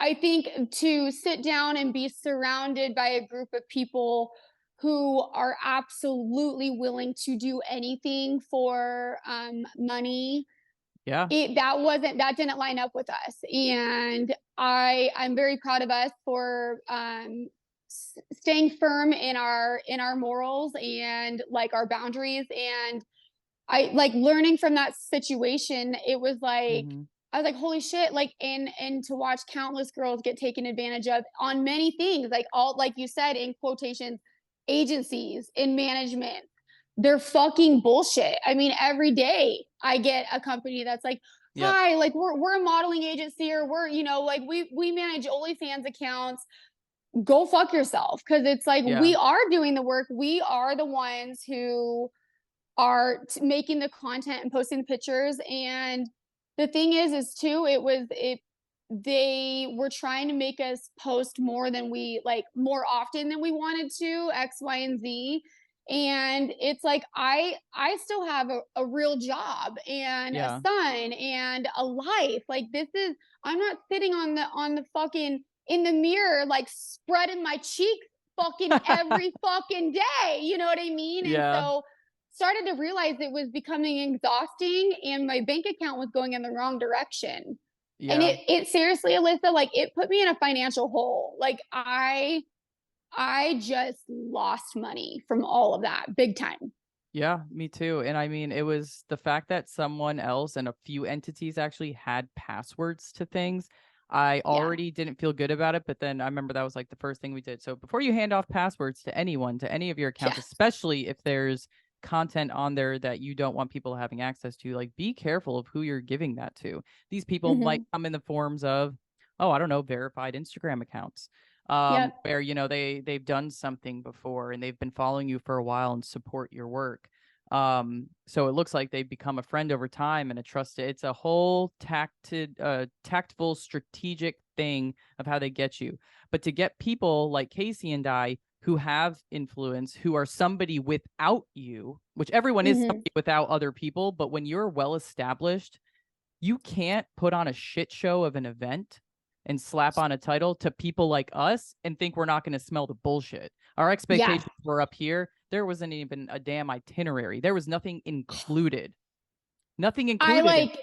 I think to sit down and be surrounded by a group of people who are absolutely willing to do anything for money, Yeah. that didn't line up with us. And I'm very proud of us for staying firm in our morals and like our boundaries. And I like learning from that situation. It was like, Hmm. I was like, holy shit, like, and to watch countless girls get taken advantage of on many things, like all, like you said, in quotations, agencies, in management, they're fucking bullshit. I mean, every day I get a company that's like, Yep. hi, like we're a modeling agency, or we're, you know, like we manage OnlyFans accounts. Go fuck yourself. Cause it's like, Yeah. we are doing the work. We are the ones who are making the content and posting the pictures. And the thing is too, they were trying to make us post more than we like, more often than we wanted to, X, Y, and Z. And it's like, I still have a real job and a Yeah. son and a life. Like, I'm not sitting on the fucking in the mirror, like spreading my cheeks fucking every fucking day. You know what I mean? And Yeah. so started to realize it was becoming exhausting and my bank account was going in the wrong direction. And Yeah. it seriously, Alyssa, like it put me in a financial hole. Like I just lost money from all of that big time. Yeah, me too. And I mean, it was the fact that someone else and a few entities actually had passwords to things. I Yeah. already didn't feel good about it, but then I remember that was like the first thing we did. So before you hand off passwords to anyone, to any of your accounts, Yeah. especially if there's content on there that you don't want people having access to, like be careful of who you're giving that to. These people might Mm-hmm. come in the forms of, oh, I don't know, verified Instagram accounts. Yep. Where you know they've done something before and they've been following you for a while and support your work. So it looks like they've become a friend over time and a trusted. It's a whole tactful, strategic thing of how they get you. But to get people like Casey and I who have influence, who are somebody without you, which everyone is Mm-hmm. somebody without other people, but when you're well established, you can't put on a shit show of an event and slap on a title to people like us and think we're not going to smell the bullshit. Our Yeah. expectations were up here. There wasn't even a damn itinerary. There was nothing included. Nothing I included. like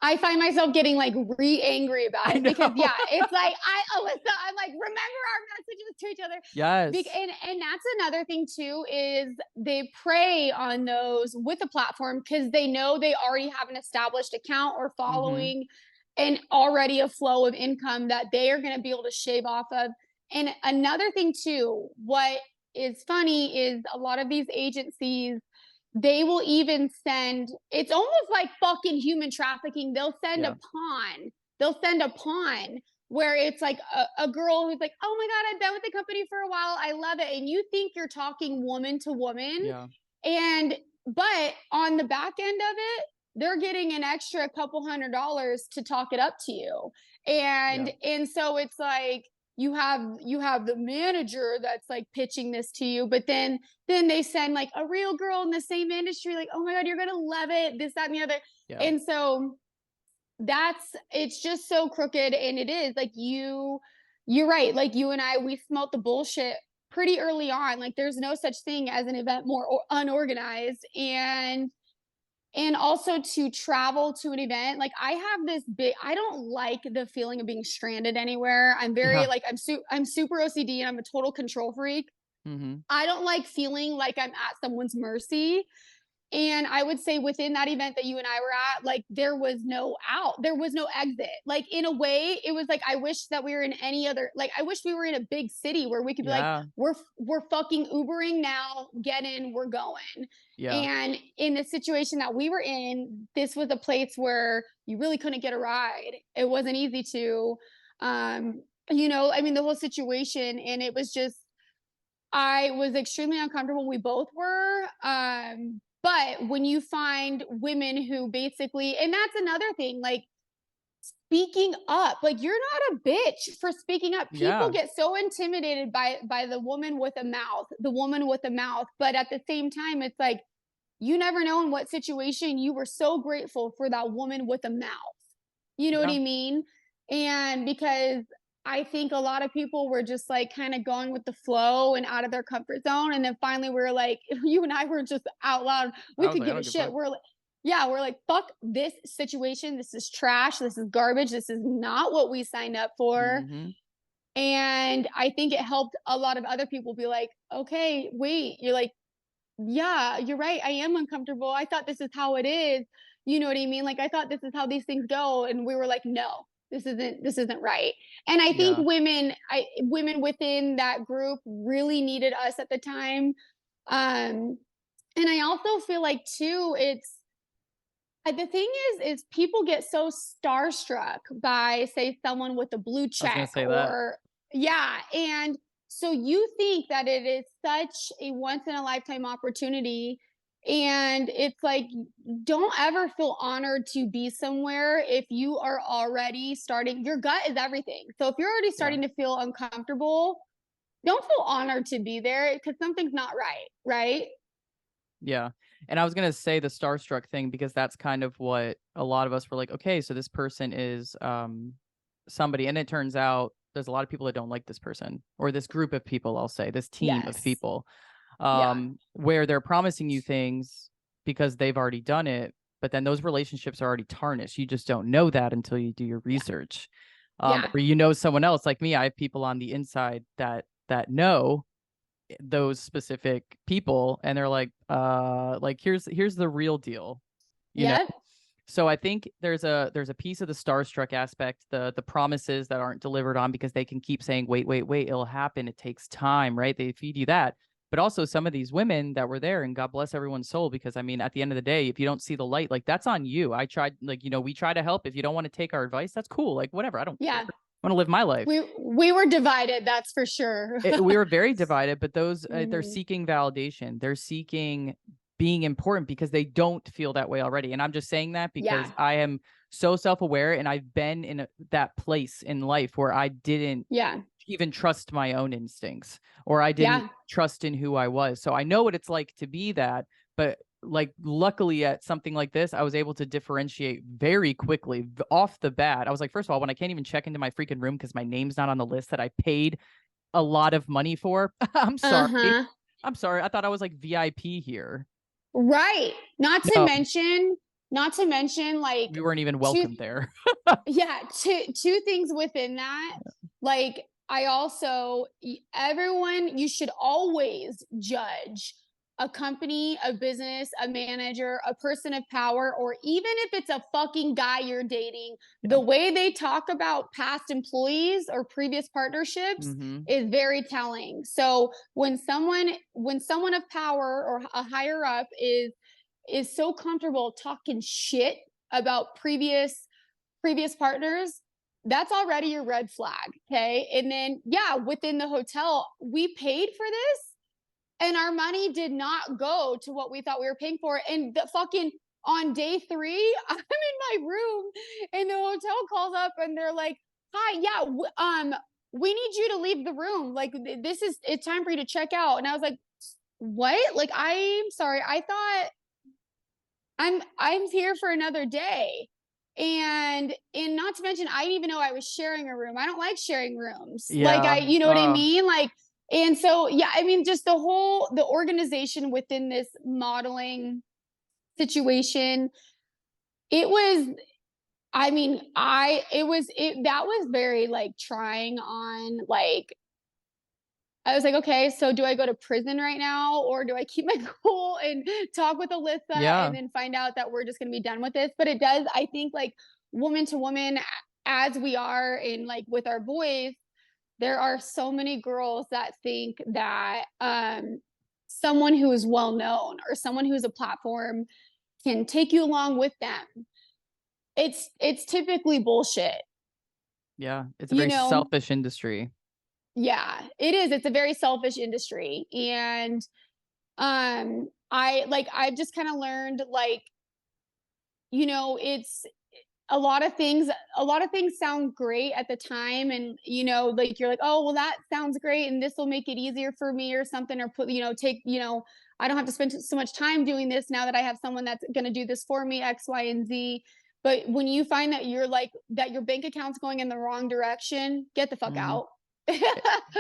I find myself getting like angry about I it because know. yeah, it's like Alyssa, I'm like, remember our messages to each other. Yes. And that's another thing too, is they prey on those with the platform because they know they already have an established account or Mm-hmm. following and already a flow of income that they are going to be able to shave off of. And another thing too, what is funny is a lot of these agencies, they will even send, it's almost like fucking human trafficking. Yeah. They'll send a pawn where it's like a girl who's like, oh my God, I've been with the company for a while, I love it. And you think you're talking woman to woman. Yeah. And but on the back end of it, they're getting an extra couple $100 to talk it up to you. Yeah. And so it's like you have the manager that's like pitching this to you, but then they send like a real girl in the same industry, like, oh my God, you're gonna love it, this, that, and the other. Yeah. And so it's just so crooked. And it is like you're right. Like you and we smelt the bullshit pretty early on. Like there's no such thing as an event more unorganized. And also to travel to an event, like I have this big, I don't like the feeling of being stranded anywhere. I'm very Yeah. like, I'm super OCD and I'm a total control freak. Mm-hmm. I don't like feeling like I'm at someone's mercy. And I would say within that event that you and I were at, like there was no out, there was no exit. Like in a way, it was like I wish that we were in any other, like I wish we were in a big city where we could be like, Yeah. we're fucking Ubering now, get in, we're going. Yeah. And in the situation that we were in, this was a place where you really couldn't get a ride. It wasn't easy to, I mean, the whole situation, and it was just, I was extremely uncomfortable. We both were. But when you find women who basically, and that's another thing, like speaking up, like you're not a bitch for speaking up. People Yeah. get so intimidated by the woman with a mouth, the woman with a mouth. But at the same time, it's like you never know in what situation you were so grateful for that woman with a mouth. You know what Yeah. I mean? And because I think a lot of people were just like kind of going with the flow and out of their comfort zone. And then finally we are like, you and I were just out loud. We I was could like, I give a don't give a shit. fuck. We're like, yeah, we're like, fuck this situation. This is trash. This is garbage. This is not what we signed up for. Mm-hmm. And I think it helped a lot of other people be like, okay, wait, you're like, yeah, you're right. I am uncomfortable. I thought this is how it is. You know what I mean? Like I thought this is how these things go. And we were like, no, this isn't right. And I think Yeah. women within that group really needed us at the time. Um, And I also feel like too, it's the thing is people get so starstruck by, say, someone with a blue I was gonna check say that. or yeah, and so you think that it is such a once in a lifetime opportunity, and it's like, don't ever feel honored to be somewhere if you are already starting your gut is everything. So if you're already Yeah. starting to feel uncomfortable, don't feel honored to be there because something's not right, right? Yeah. And I was gonna say the starstruck thing because that's kind of what a lot of us were like, okay, so this person is somebody, and it turns out there's a lot of people that don't like this person or this group of people, I'll say, this team of Yes. people, Yeah. where they're promising you things because they've already done it, but then those relationships are already tarnished. You just don't know that until you do your Yeah. research. Yeah. Or you know someone else like me. I have people on the inside that know those specific people, and they're like here's the real deal, you know. Yep. So I think there's a piece of the starstruck aspect, the promises that aren't delivered on because they can keep saying wait, it'll happen, it takes time, right? They feed you that. But also some of these women that were there, and God bless everyone's soul, because I mean at the end of the day, if you don't see the light, like that's on you. I tried, like, you know, we try to help. If you don't want to take our advice, that's cool, like whatever, I don't care. Yeah. I want to live my life. We were divided, that's for sure. We were very divided, but those they're Mhm. seeking validation. They're seeking being important because they don't feel that way already. And I'm just saying that because Yeah. I am so self-aware, and I've been in that place in life where I didn't Yeah. even trust my own instincts, or I didn't Yeah. trust in who I was. So I know what it's like to be that, but like luckily at something like this, I was able to differentiate very quickly off the bat. I was like, first of all, when I can't even check into my freaking room because my name's not on the list that I paid a lot of money for. I'm sorry. Uh-huh. I'm sorry. I thought I was like VIP here. Right. No, Not to mention like we weren't even two welcome there. yeah, two things within that. Like I also everyone you should always judge a company, a business, a manager, a person of power, or even if it's a fucking guy you're dating, Yeah. the way they talk about past employees or previous partnerships Mm-hmm. is very telling. So when someone of power or a higher up is so comfortable talking shit about previous partners, that's already your red flag. Okay. And then, yeah, within the hotel, we paid for this and our money did not go to what we thought we were paying for. And the fucking on day 3, I'm in my room and the hotel calls up and they're like, hi, yeah, we need you to leave the room. Like, it's time for you to check out. And I was like, what? Like, I'm sorry. I thought I'm here for another day. And not to mention, I didn't even know I was sharing a room. I don't like sharing rooms. Like Yeah. you know what I mean? Like, and so yeah, I mean, just the organization within this modeling situation, it was I mean, I it was it that was very like trying on like I was like, okay, so do I go to prison right now or do I keep my cool and talk with Alyssa and Yeah. then find out that we're just going to be done with this? But it does, I think, like woman to woman, as we are in like with our boys, there are so many girls that think that someone who is well known or someone who's a platform can take you along with them. It's typically bullshit, Yeah. It's a you very know. selfish industry. Yeah, it is. It's a very selfish industry, and I've just kind of learned like it's a lot of things sound great at the time, and like you're like, oh well, that sounds great and this will make it easier for me or something, or put take I don't have to spend so much time doing this now that I have someone that's going to do this for me, X, Y, and Z. But when you find that your bank account's going in the wrong direction, get the fuck Mm. out.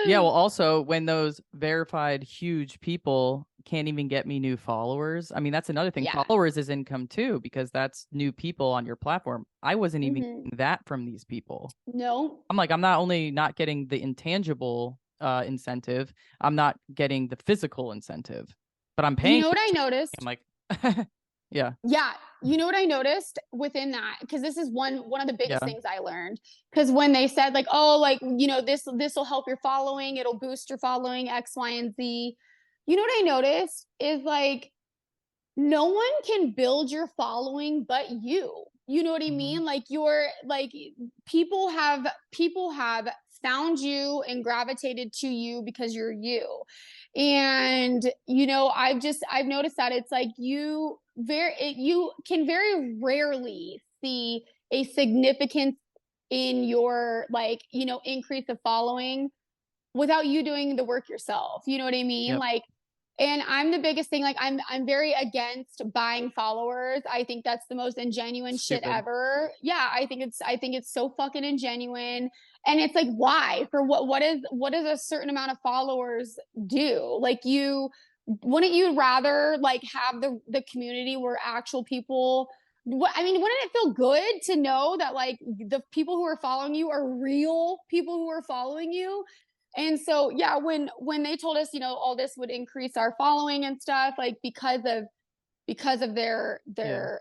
Yeah. Well, also when those verified huge people can't even get me new followers. I mean, that's another thing. Yeah. Followers is income too, because that's new people on your platform. I wasn't even Hmm. getting that from these people. No. I'm like, I'm not only not getting the intangible incentive, I'm not getting the physical incentive, but I'm You paying know for what I it. I'm noticed? like, yeah, Yeah, you know what I noticed within that, because this is one of the biggest yeah. things I learned. Because when they said like, oh, like this will help your following, it'll boost your following X, Y, and Z. You know what I noticed is like no one can build your following but you. You know what I Mhm. mean? Like you're like people have found you and gravitated to you because you're you. And I've noticed that it's like you can very rarely see a significance in your increase of following without you doing the work yourself. You know what I mean? Yep. Like, and I'm the biggest thing, like I'm very against buying followers. I think that's the most ingenuine shit Stupid. ever. Yeah, I think it's so fucking ingenuine. And it's like, why? For what does a certain amount of followers do? Like you wouldn't you rather like have the community where actual people I mean, wouldn't it feel good to know that like the people who are following you are real people who are following you? And so, yeah, when they told us, all this would increase our following and stuff, like because of their Yeah.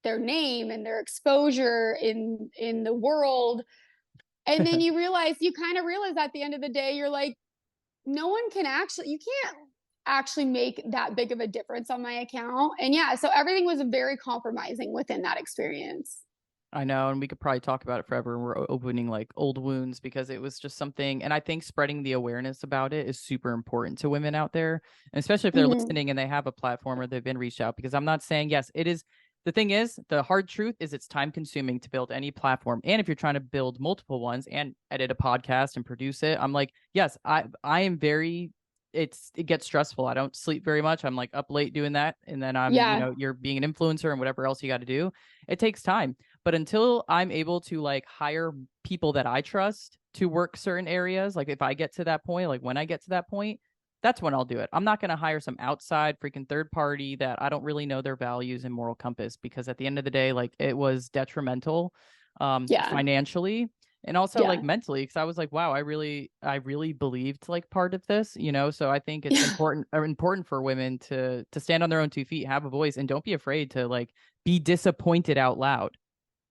their name and their exposure in the world, and then you kind of realize at the end of the day, you're like, you can't actually make that big of a difference on my account. And yeah, so everything was very compromising within that experience. I know, and we could probably talk about it forever. And we're opening like old wounds because it was just something. And I think spreading the awareness about it is super important to women out there, and especially if they're Hmm. listening and they have a platform or they've been reached out. Because I'm not saying, yes, it is. The thing is, the hard truth is it's time consuming to build any platform. And if you're trying to build multiple ones and edit a podcast and produce it, I'm like, yes, I am very, it gets stressful. I don't sleep very much. I'm like up late doing that. And then Yeah, you're being an influencer and whatever else you got to do. It takes time. But until I'm able to like hire people that I trust to work certain areas, like if I get to that point, like when I get to that point, that's when I'll do it. I'm not going to hire some outside freaking third party that I don't really know their values and moral compass, because at the end of the day, like it was detrimental yeah, financially and also like yeah. mentally, because I was like, wow, I really believed like part of this. So I think it's important for women to stand on their own 2 feet, have a voice, and don't be afraid to like be disappointed out loud,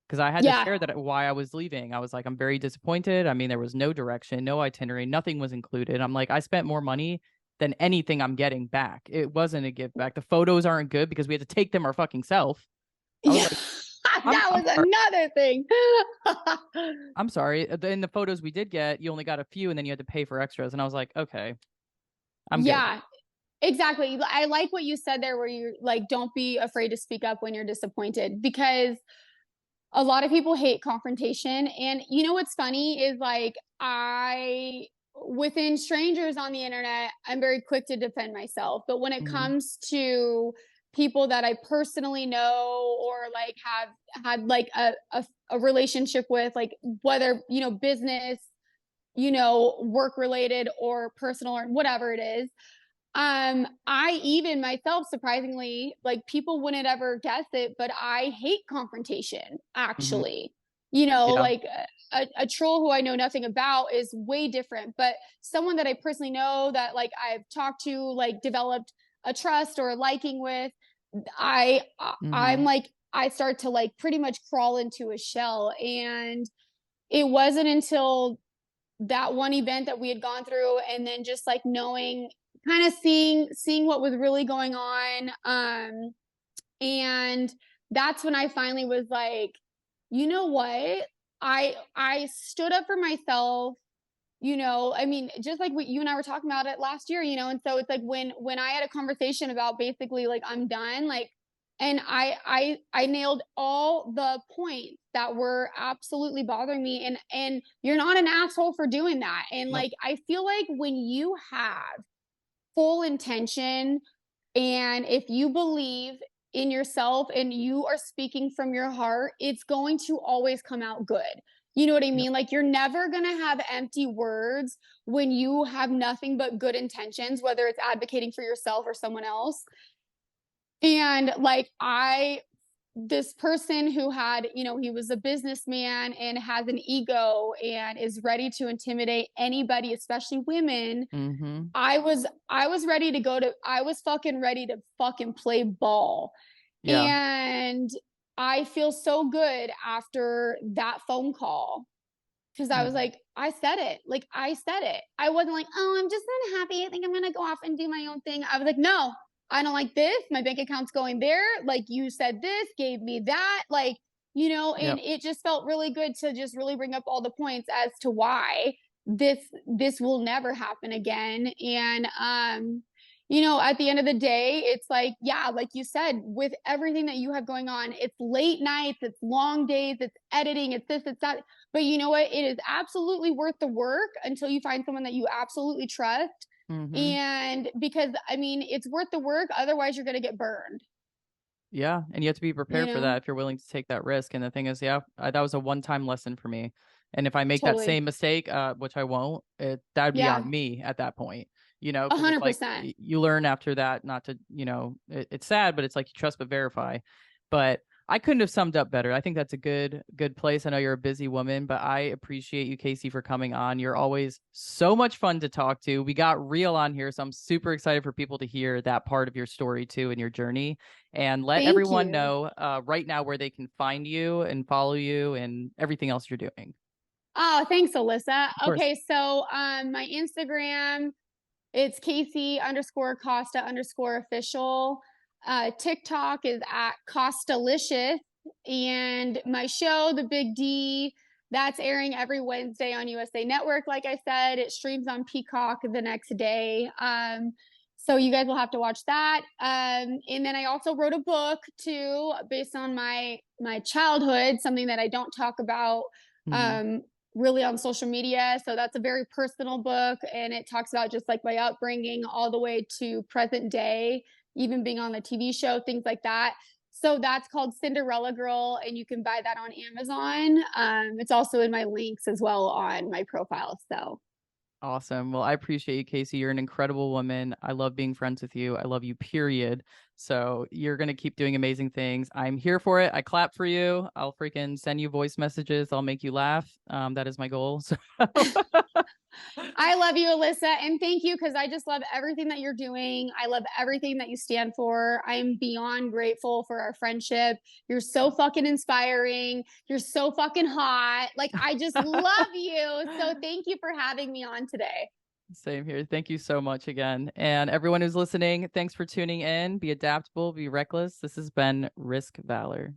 because I had to Yeah, share that why I was leaving. I was like, I'm very disappointed. I mean, there was no direction, no itinerary, nothing was included. I'm like, I spent more money than anything I'm getting back. It wasn't a give back. The photos aren't good because we had to take them our fucking self. I was yeah. like, That I'm was sorry. another thing. I'm sorry. In the photos we did get, you only got a few, and then you had to pay for extras. And I was like, okay, I'm good. Yeah, exactly. I like what you said there, where you like, don't be afraid to speak up when you're disappointed, because a lot of people hate confrontation. And what's funny is like, within strangers on the internet, I'm very quick to defend myself. But when it Hmm. comes to people that I personally know or like have had like a relationship with, like whether, business, work related or personal or whatever it is, I even myself, surprisingly, like people wouldn't ever guess it, but I hate confrontation, Hmm. actually. Yeah. Like a troll who I know nothing about is way different, but someone that I personally know, that like I've talked to, like developed a trust or a liking with, I'm Hmm. like, I start to like pretty much crawl into a shell. And it wasn't until that one event that we had gone through, and then just like knowing, kind of seeing what was really going on, and that's when I finally was like, you know what, I stood up for myself. I mean, just like what you and I were talking about it last year, and so it's like when I had a conversation about basically like I'm done, like, and I nailed all the points that were absolutely bothering me, and you're not an asshole for doing that. And Nope. like I feel like when you have full intention, and if you believe in yourself and you are speaking from your heart, it's going to always come out good. You know what I Yep. mean? Like you're never going to have empty words when you have nothing but good intentions, whether it's advocating for yourself or someone else. And like this person who had, he was a businessman and has an ego and is ready to intimidate anybody, especially women. Hmm. I was ready to I was fucking ready to fucking play ball. Yeah. And I feel so good after that phone call, because I was Mm. like, I said it. Like I said it. I wasn't like, oh, I'm just unhappy. I think I'm gonna go off and do my own thing. I was like, no. I don't like this. My bank account's going there. Like, you said this, gave me that. Like, you know, and it just felt really good to just really bring up all the points as to why this will never happen again. And you know, at the end of the day, it's like, yeah, like you said, with everything that you have going on, it's late nights, it's long days, it's editing, it's this, it's that. But you know what? It is absolutely worth the work until you find someone that you absolutely trust. And because, I mean, it's worth the work. Otherwise, you're going to get burned. Yeah. And you have to be prepared for that if you're willing to take that risk. And the thing is, that was a one-time lesson for me. And if I make that same mistake, which I won't, that'd be on me at that point. You know, 100%. Like, you learn after that not to, you know, it's sad, but it's like you trust but verify. But I couldn't have summed up better. I think that's a good place. I know you're a busy woman, but I appreciate you, Casey, for coming on. You're always so much fun to talk to. We got real on here, so I'm super excited for people to hear that part of your story too and your journey. And let everyone know right now where they can find you and follow you and everything else you're doing. Oh, thanks, Alyssa. Okay, so my Instagram, it's Casey_Costa_official. TikTok is at Costalicious, and my show, The Big D, that's airing every Wednesday on USA Network. Like I said, it streams on Peacock the next day. So you guys will have to watch that. And then I also wrote a book too, based on my childhood, something that I don't talk about really on social media. So that's a very personal book, and it talks about just like my upbringing all the way to present day, even being on the TV show, things like that. So that's called Cinderella Girl, and you can buy that on Amazon. It's also in my links as well on my profile. So awesome. Well, I appreciate you, Casey. You're an incredible woman. I love being friends with you. I love you, period. So you're going to keep doing amazing things. I'm here for it. I clap for you. I'll freaking send you voice messages. I'll make you laugh. That is my goal. So I love you, Alyssa, and thank you, because I just love everything that you're doing. I love everything that you stand for. I'm beyond grateful for our friendship. You're so fucking inspiring. You're so fucking hot. Like, I just love you. So thank you for having me on today. Same here. Thank you so much again. And everyone who's listening, thanks for tuning in. Be adaptable, be reckless. This has been Risk Valor.